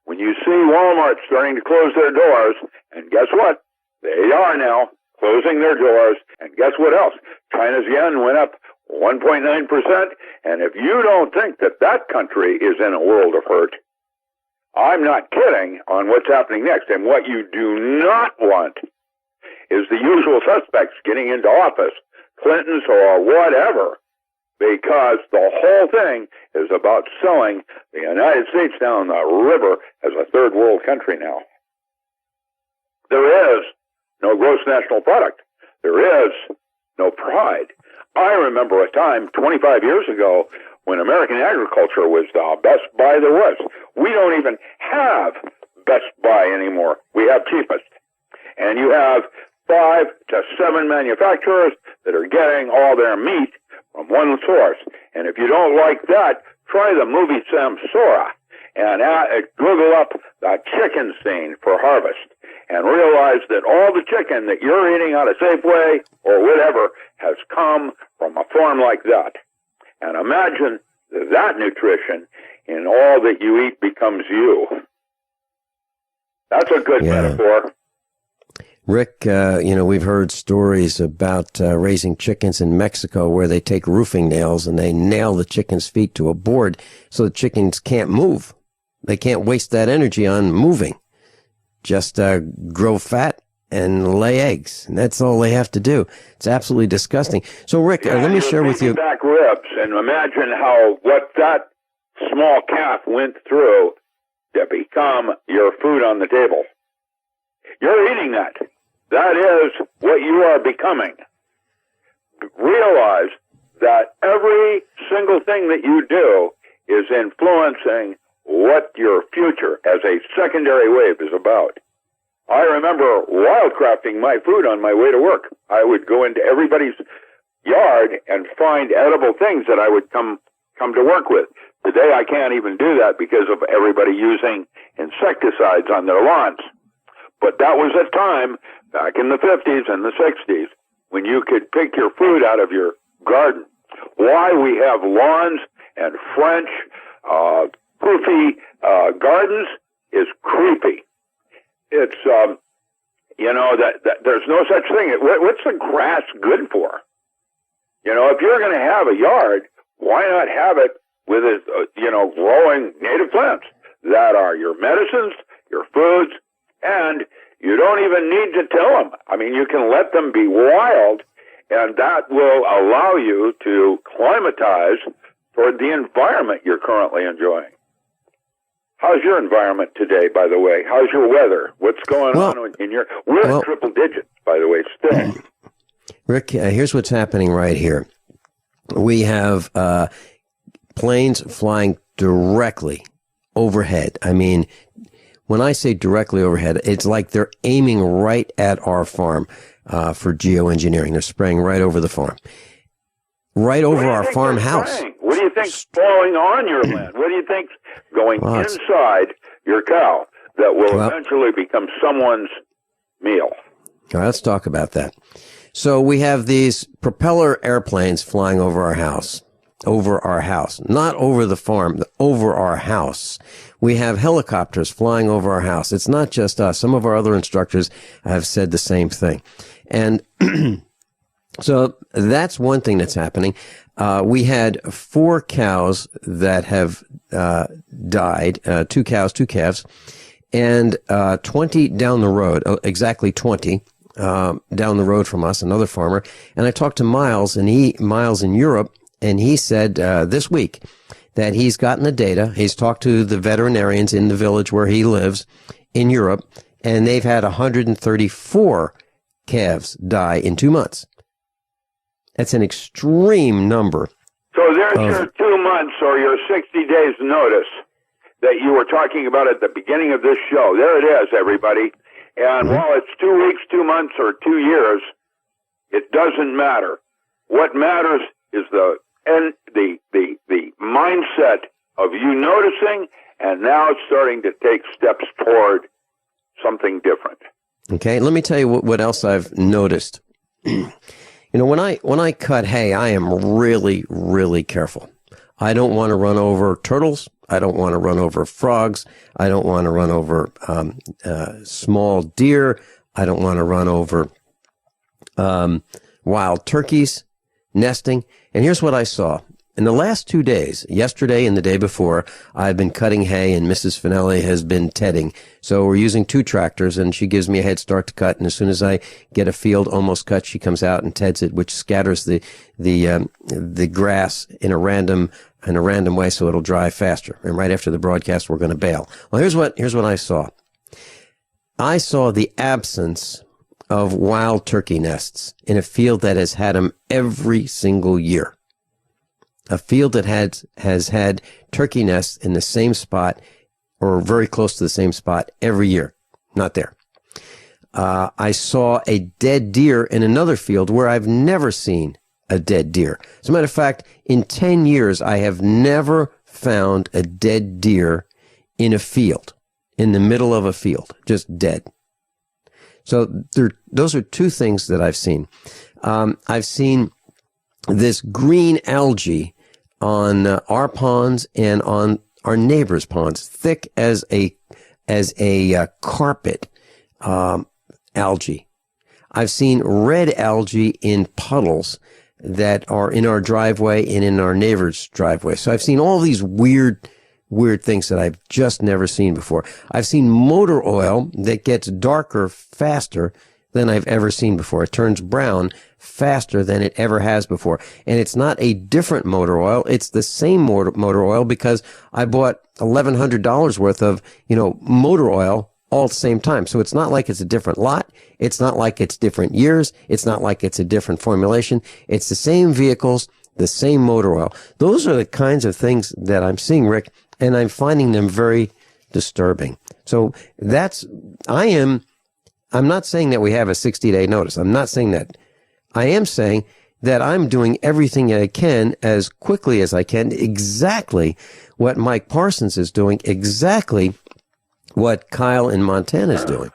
when you see Walmart starting to close their doors, and guess what? They are now closing their doors. And guess what else? China's yen went up 1.9%. And if you don't think that that country is in a world of hurt, I'm not kidding on what's happening next. And what you do not want is the usual suspects getting into office, Clintons or whatever, because the whole thing is about selling the United States down the river as a third world country now. There is no gross national product. There is no pride. I remember a time 25 years ago when American agriculture was the best buy there was. We don't even have Best Buy anymore. We have cheapest. And you have 5 to 7 manufacturers that are getting all their meat from one source. And if you don't like that, try the movie Samsora and Google up the chicken scene for harvest and realize that all the chicken that you're eating out of Safeway or whatever has come from a farm like that. And imagine that nutrition in all that you eat becomes you. That's a good metaphor. Rick, you know, we've heard stories about raising chickens in Mexico where they take roofing nails and they nail the chicken's feet to a board so the chickens can't move. They can't waste that energy on moving. Just grow fat and lay eggs. And that's all they have to do. It's absolutely disgusting. So, Rick, let me share with you. Back ribs, and imagine what that small calf went through to become your food on the table. You're eating that. That is what you are becoming. Realize that every single thing that you do is influencing what your future as a secondary wave is about. I remember wildcrafting my food on my way to work. I would go into everybody's yard and find edible things that I would come to work with. Today I can't even do that because of everybody using insecticides on their lawns. But that was a time back in the 50s and the 60s when you could pick your food out of your garden. Why we have lawns and French poofy gardens is creepy. It's that there's no such thing. What's the grass good for? If you're going to have a yard, why not have it with growing native plants that are your medicines, your foods, and you don't even need to till them. I mean, you can let them be wild, and that will allow you to climatize toward the environment you're currently enjoying. How's your environment today, by the way? How's your weather? What's going on in your... We're in triple digits, by the way, still. Rick, here's what's happening right here. We have planes flying directly overhead. I mean, when I say directly overhead, it's like they're aiming right at our farm for geoengineering. They're spraying right over the farm. Right over our farmhouse. What do you think's falling on your land? What do you think's going inside your cow that will eventually become someone's meal? All right, let's talk about that. So we have these propeller airplanes flying over our house, not over the farm, over our house. We have helicopters flying over our house. It's not just us. Some of our other instructors have said the same thing. And so that's one thing that's happening. We had 4 cows that have died, 2 cows, 2 calves, and 20 down the road, exactly 20 down the road from us, another farmer. And I talked to Miles in Europe, and he said this week that he's gotten the data. He's talked to the veterinarians in the village where he lives in Europe, and they've had 134 calves die in 2 months. That's an extreme number. So there's your 2 months or your 60 days notice that you were talking about at the beginning of this show. There it is, everybody. And while it's 2 weeks, 2 months, or 2 years, it doesn't matter. What matters is the mindset of you noticing and now starting to take steps toward something different. Okay, let me tell you what else I've noticed. When I cut hay, I am really, really careful. I don't want to run over turtles. I don't want to run over frogs. I don't want to run over small deer. I don't want to run over wild turkeys nesting. And here's what I saw. In the last 2 days, yesterday and the day before, I've been cutting hay and Mrs. Finelli has been tedding. So we're using 2 tractors and she gives me a head start to cut. And as soon as I get a field almost cut, she comes out and teds it, which scatters the grass in a random way so it'll dry faster. And right after the broadcast, we're going to bale. Well, here's what I saw. I saw the absence of wild turkey nests in a field that has had them every single year. A field that has had turkey nests in the same spot or very close to the same spot every year. Not there. I saw a dead deer in another field where I've never seen a dead deer. As a matter of fact, in 10 years, I have never found a dead deer in a field, in the middle of a field, just dead. So those are 2 things that I've seen. I've seen this green algae on our ponds and on our neighbors' ponds, thick as a carpet algae. I've seen red algae in puddles that are in our driveway and in our neighbor's driveway. So I've seen all these weird weird things that I've just never seen before. I've seen motor oil that gets darker faster than I've ever seen before. It turns brown faster than it ever has before. And it's not a different motor oil. It's the same motor oil because I bought $1,100 worth of, motor oil all at the same time. So it's not like it's a different lot. It's not like it's different years. It's not like it's a different formulation. It's the same vehicles, the same motor oil. Those are the kinds of things that I'm seeing, Rick, and I'm finding them very disturbing. So I'm not saying that we have a 60-day notice. I'm not saying that. I am saying that I'm doing everything I can as quickly as I can, exactly what Mike Parsons is doing, exactly what Kyle in Montana is doing,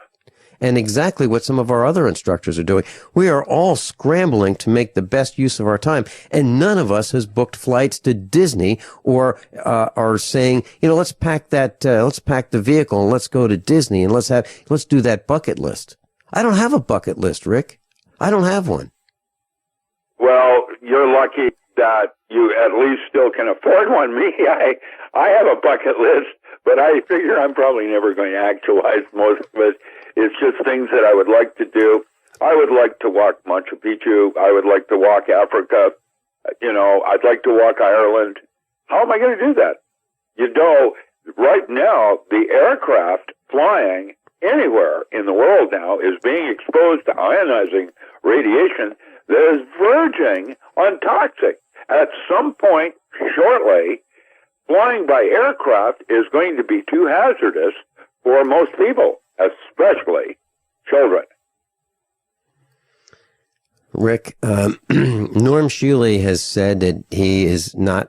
and exactly what some of our other instructors are doing. We are all scrambling to make the best use of our time, and none of us has booked flights to Disney or are saying, let's pack the vehicle and let's go to Disney and let's do that bucket list. I don't have a bucket list, Rick. I don't have one. Well, you're lucky that you at least still can afford one. Me, I have a bucket list, but I figure I'm probably never going to actualize most of it. It's just things that I would like to do. I would like to walk Machu Picchu. I would like to walk Africa. I'd like to walk Ireland. How am I going to do that? Right now, the aircraft flying anywhere in the world now is being exposed to ionizing radiation that is verging on toxic. At some point shortly, flying by aircraft is going to be too hazardous for most people, especially children. Rick, Norm Shealy has said that he is not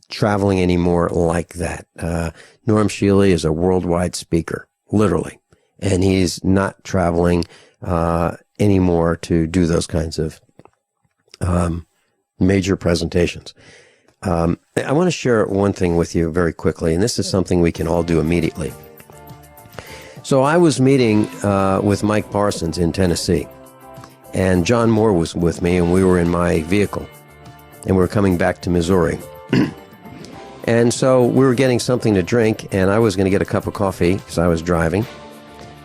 traveling anymore like that. Norm Shealy is a worldwide speaker, literally, and he's not traveling anymore to do those kinds of major presentations. I want to share one thing with you very quickly, and this is something we can all do immediately. So I was meeting with Mike Parsons in Tennessee, and John Moore was with me, and we were in my vehicle, and we were coming back to Missouri. And so we were getting something to drink, and I was going to get a cup of coffee because I was driving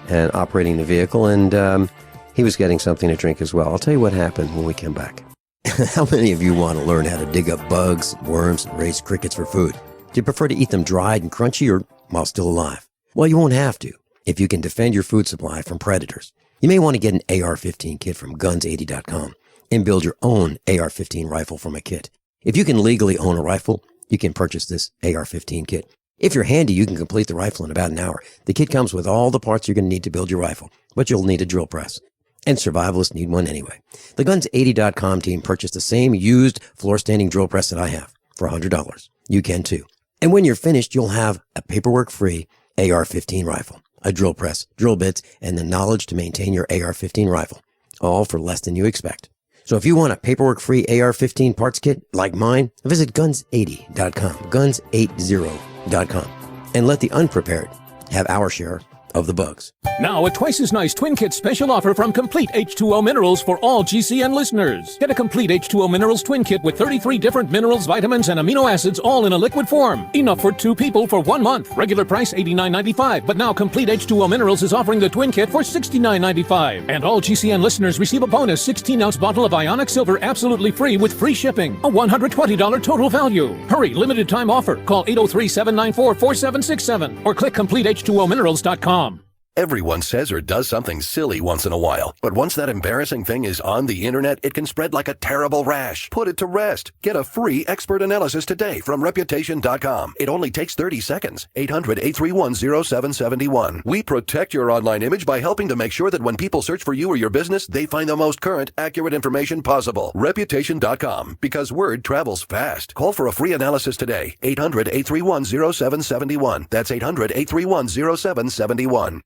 and operating the vehicle, and he was getting something to drink as well. I'll tell you what happened when we came back. How many of you want to learn how to dig up bugs, worms, and raise crickets for food? Do you prefer to eat them dried and crunchy or while still alive? Well, you won't have to if you can defend your food supply from predators. You may want to get an AR-15 kit from guns80.com and build your own AR-15 rifle from a kit. If you can legally own a rifle, you can purchase this AR-15 kit. If you're handy, you can complete the rifle in about an hour. The kit comes with all the parts you're going to need to build your rifle, but you'll need a drill press. And survivalists need one anyway. The Guns80.com team purchased the same used floor-standing drill press that I have for $100. You can too. And when you're finished, you'll have a paperwork-free AR-15 rifle, a drill press, drill bits, and the knowledge to maintain your AR-15 rifle, all for less than you expect. So if you want a paperwork-free AR-15 parts kit like mine, visit Guns80.com, Guns80.com, and let the unprepared have our share of the bugs. Now a twice as nice Twin Kit special offer from Complete H2O Minerals for all GCN listeners. Get a Complete H2O Minerals Twin Kit with 33 different minerals, vitamins, and amino acids all in a liquid form. Enough for 2 people for 1 month. Regular price $89.95, but now Complete H2O Minerals is offering the Twin Kit for $69.95. And all GCN listeners receive a bonus 16-ounce bottle of Ionic Silver absolutely free with free shipping. A $120 total value. Hurry, limited time offer. Call 803-794-4767 or click CompleteH2OMinerals.com. Everyone says or does something silly once in a while, but once that embarrassing thing is on the internet, it can spread like a terrible rash. Put it to rest. Get a free expert analysis today from Reputation.com. It only takes 30 seconds. 800-831-0771. We protect your online image by helping to make sure that when people search for you or your business, they find the most current, accurate information possible. Reputation.com, because word travels fast. Call for a free analysis today. 800-831-0771. That's 800-831-0771.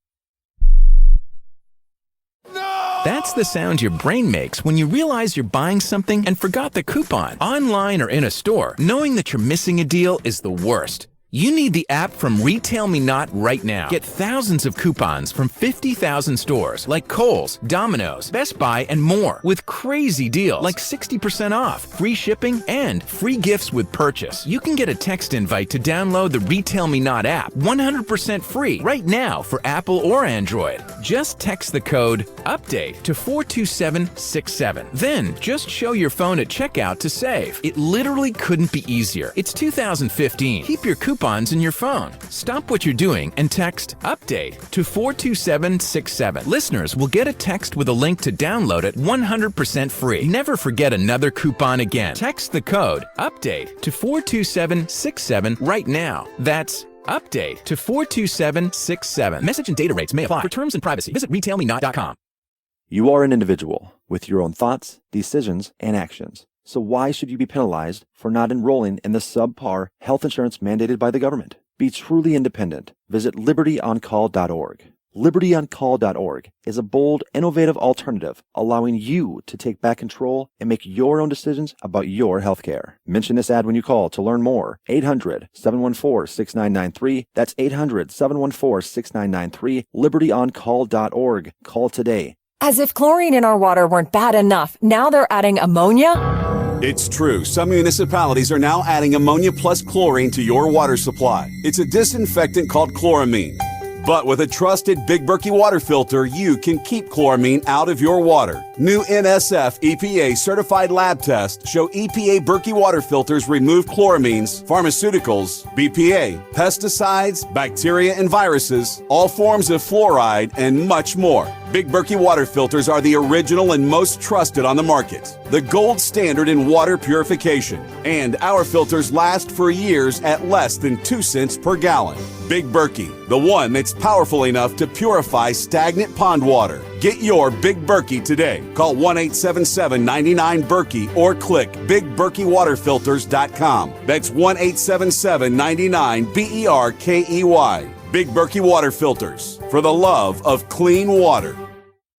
That's the sound your brain makes when you realize you're buying something and forgot the coupon. Online or in a store, knowing that you're missing a deal is the worst. You need the app from Retail Me Not right now. Get thousands of coupons from 50,000 stores like Kohl's, Domino's, Best Buy, and more with crazy deals like 60% off, free shipping, and free gifts with purchase. You can get a text invite to download the Retail Me Not app 100% free right now for Apple or Android. Just text the code UPDATE to 42767. Then just show your phone at checkout to save. It literally couldn't be easier. It's 2015. Keep your coupons in your phone. Stop what you're doing and text UPDATE to 42767. Listeners will get a text with a link to download it 100% free. Never forget another coupon again. Text the code UPDATE to 42767 right now. That's UPDATE to 42767. Message and data rates may apply. For terms and privacy, visit retailmenot.com. You are an individual with your own thoughts, decisions, and actions. So why should you be penalized for not enrolling in the subpar health insurance mandated by the government? Be truly independent. Visit libertyoncall.org. LibertyOnCall.org is a bold, innovative alternative allowing you to take back control and make your own decisions about your health care. Mention this ad when you call to learn more. 800-714-6993. That's 800-714-6993. LibertyOnCall.org. Call today. As if chlorine in our water weren't bad enough, now they're adding ammonia? It's true. Some municipalities are now adding ammonia plus chlorine to your water supply. It's a disinfectant called chloramine. But with a trusted Big Berkey water filter, you can keep chloramine out of your water. New NSF EPA certified lab tests show EPA Berkey water filters remove chloramines, pharmaceuticals, BPA, pesticides, bacteria and viruses, all forms of fluoride, and much more. Big Berkey water filters are the original and most trusted on the market, the gold standard in water purification. And our filters last for years at less than 2 cents per gallon. Big Berkey, the one that's powerful enough to purify stagnant pond water. Get your Big Berkey today. Call 1-877-99-BERKEY or click BigBerkeyWaterFilters.com. That's 1-877-99-BERKEY. Big Berkey Water Filters, for the love of clean water.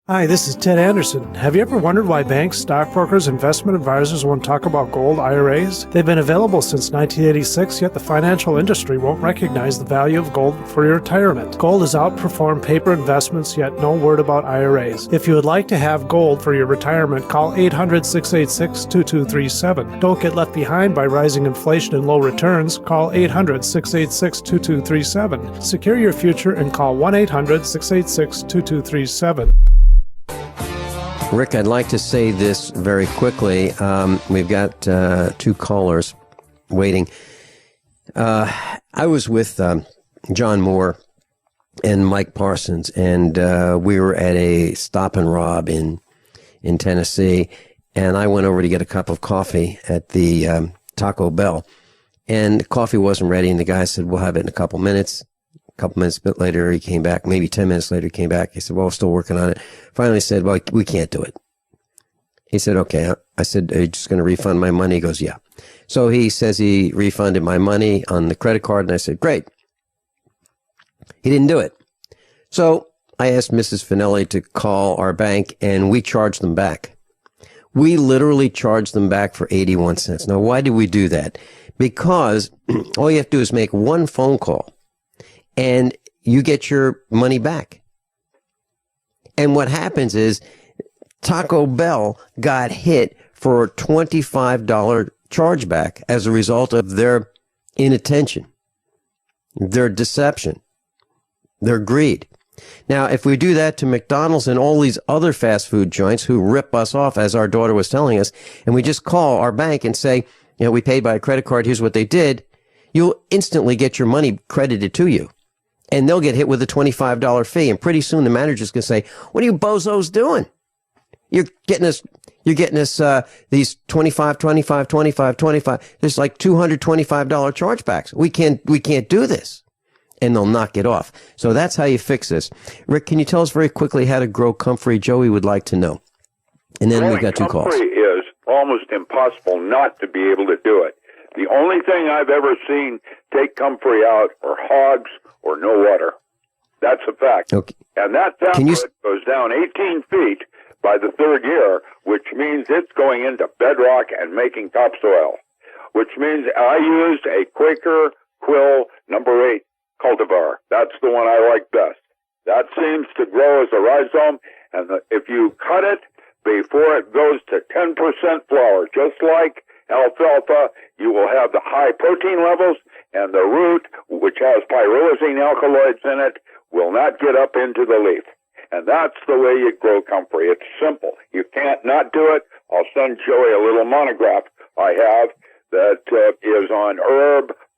Hi, this is Ted Anderson. Have you ever wondered why banks, stockbrokers, investment advisors won't talk about gold IRAs? They've been available since 1986, yet the financial industry won't recognize the value of gold for your retirement. Gold has outperformed paper investments, yet no word about IRAs. If you would like to have gold for your retirement, call 800-686-2237. Don't get left behind by rising inflation and low returns. Call 800-686-2237. Secure your future and call 1-800-686-2237. Rick, I'd like to say this very quickly. We've got 2 callers waiting. I was with John Moore and Mike Parsons, and we were at a Stop and Rob in Tennessee, and I went over to get a cup of coffee at the Taco Bell, and the coffee wasn't ready, and the guy said, we'll have it in a couple minutes. A couple minutes later, he came back. Maybe 10 minutes later, he came back. He said, well, we're still working on it. Finally said, well, we can't do it. He said, okay. I said, are you just going to refund my money? He goes, yeah. So he says he refunded my money on the credit card, and I said, great. He didn't do it. So I asked Mrs. Finelli to call our bank, and we charged them back. We literally charged them back for 81 cents. Now, why did we do that? Because all you have to do is make one phone call, and you get your money back. And what happens is Taco Bell got hit for a $25 chargeback as a result of their inattention, their deception, their greed. Now, if we do that to McDonald's and all these other fast food joints who rip us off, as our daughter was telling us, and we just call our bank and say, you know, we paid by a credit card, here's what they did, you'll instantly get your money credited to you. And they'll get hit with a $25 fee. And pretty soon the manager's going to say, what are you bozos doing? You're getting us these 25. There's like $225 chargebacks. We can't do this. And they'll knock it off. So that's how you fix this. Rick, can you tell us very quickly how to grow comfrey? Joey would like to know. And then we've got 2 calls. Comfrey is almost impossible not to be able to do it. The only thing I've ever seen take comfrey out are hogs or no water. That's a fact. Okay. And that template goes down 18 feet by the 3rd year, which means it's going into bedrock and making topsoil, which means I used a Quaker Quill number 8 cultivar. That's the one I like best. That seems to grow as a rhizome, and if you cut it before it goes to 10% flower, just like alfalfa, you will have the high protein levels, and the root, which has pyrrolizine alkaloids in it, will not get up into the leaf. And that's the way you grow comfrey. It's simple. You can't not do it. I'll send Joey a little monograph I have that is on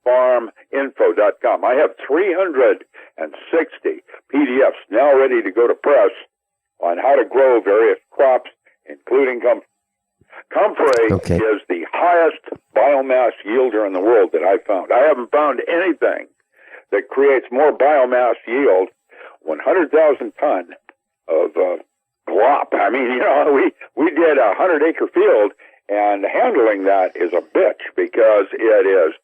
herbfarminfo.com. I have 360 PDFs now ready to go to press on how to grow various crops, including comfrey. Comfrey is the highest biomass yielder in the world that I've found. I haven't found anything that creates more biomass yield. 100,000 ton of glop. I mean, you know, we did a 100-acre field, and handling that is a bitch because it is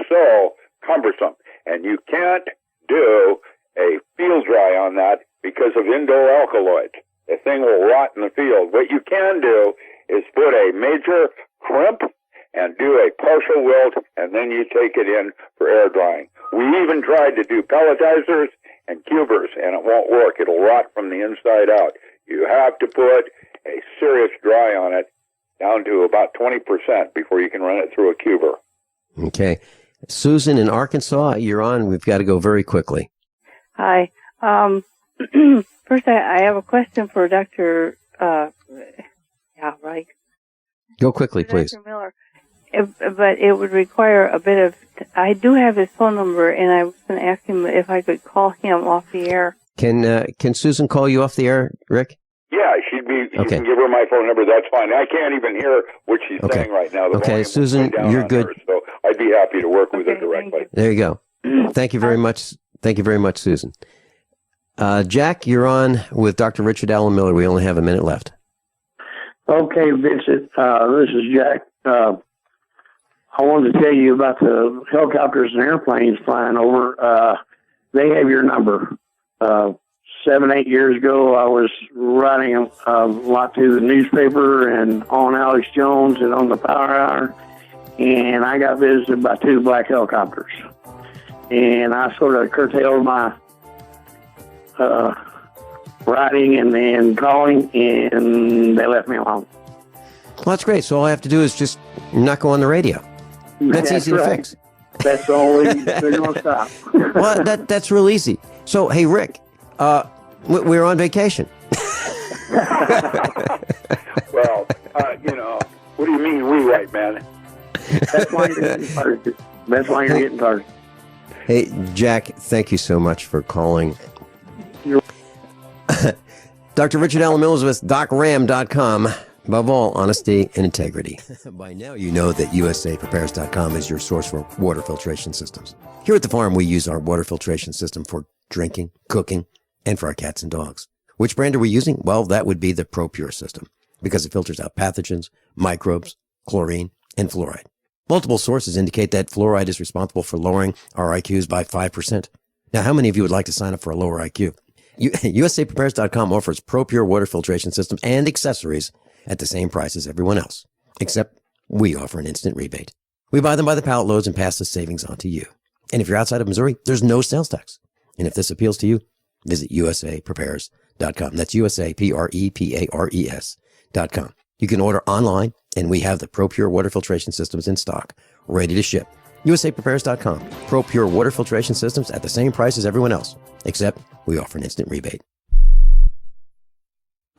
so cumbersome. And you can't do a field dry on that because of indole alkaloids. The thing will rot in the field. What you can do is put a major crimp and do a partial wilt, and then you take it in for air drying. We even tried to do pelletizers and cubers, and it won't work. It'll rot from the inside out. You have to put a serious dry on it down to about 20% before you can run it through a cuber. Okay. Susan in Arkansas, you're on. We've got to go very quickly. Hi. First, I have a question for Dr. Right. Go quickly, please. Dr. Miller. But it would require a bit of... I do have his phone number, and I was going to ask him if I could call him off the air. Can Susan call you off the air, Rick? Yeah, she'd be. You can give her my phone number. That's fine. I can't even hear what she's saying right now. Okay, Susan, you're good. Her, so I'd be happy to work with her directly. There you go. Thank you very much. Thank you very much, Susan. Jack, you're on with Dr. Richard Allen Miller. We only have a minute left. Okay, Vincent. This is Jack. I wanted to tell you about the helicopters and airplanes flying over. They have your number. 7-8 years ago, I was writing a lot to the newspaper and on Alex Jones and on the Power Hour, and I got visited by 2 black helicopters. And I sort of curtailed my writing and then calling, and they left me alone. Well, that's great. So all I have to do is just not go on the radio. That's easy to fix. That's the only they're going to stop. Well, that's real easy. So, hey, Rick, we're on vacation. Well, what do you mean we right, man? That's why you're getting started. That's why you're getting started. Hey, Jack, thank you so much for calling. Dr. Richard Allen Miller is with DocRam.com. Above all, honesty and integrity. By now, you know that USAPrepares.com is your source for water filtration systems. Here at the farm, we use our water filtration system for drinking, cooking, and for our cats and dogs. Which brand are we using? Well, that would be the ProPure system, because it filters out pathogens, microbes, chlorine, and fluoride. Multiple sources indicate that fluoride is responsible for lowering our IQs by 5%. Now, how many of you would like to sign up for a lower IQ? USAPrepares.com offers ProPure water filtration systems and accessories at the same price as everyone else, except we offer an instant rebate. We buy them by the pallet loads and pass the savings on to you. And if you're outside of Missouri, there's no sales tax. And if this appeals to you, visit USAPrepares.com. That's USAPrepares.com. You can order online, and we have the ProPure water filtration systems in stock, ready to ship. USAPrepares.com. ProPure water filtration systems at the same price as everyone else, except we offer an instant rebate.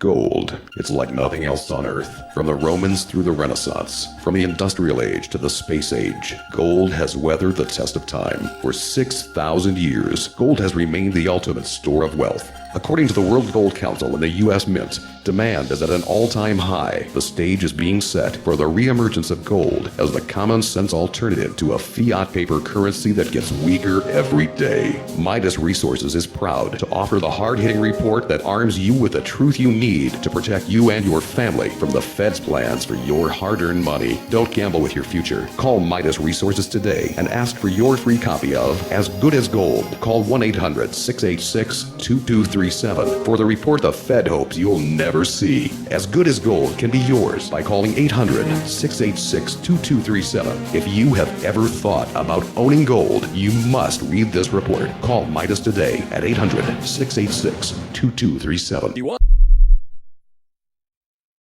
Gold. It's like nothing else on Earth. From the Romans through the Renaissance, from the Industrial Age to the Space Age, gold has weathered the test of time. For 6,000 years, gold has remained the ultimate store of wealth. According to the World Gold Council and the U.S. Mint, demand is at an all-time high. The stage is being set for the reemergence of gold as the common-sense alternative to a fiat paper currency that gets weaker every day. Midas Resources is proud to offer the hard-hitting report that arms you with the truth you need to protect you and your family from the Fed's plans for your hard-earned money. Don't gamble with your future. Call Midas Resources today and ask for your free copy of As Good as Gold. Call 1-800-686-2233. 2237 for the report the Fed hopes you'll never see. As good as gold can be yours by calling 800-686-2237. If you have ever thought about owning gold, you must read this report. Call Midas today at 800-686-2237.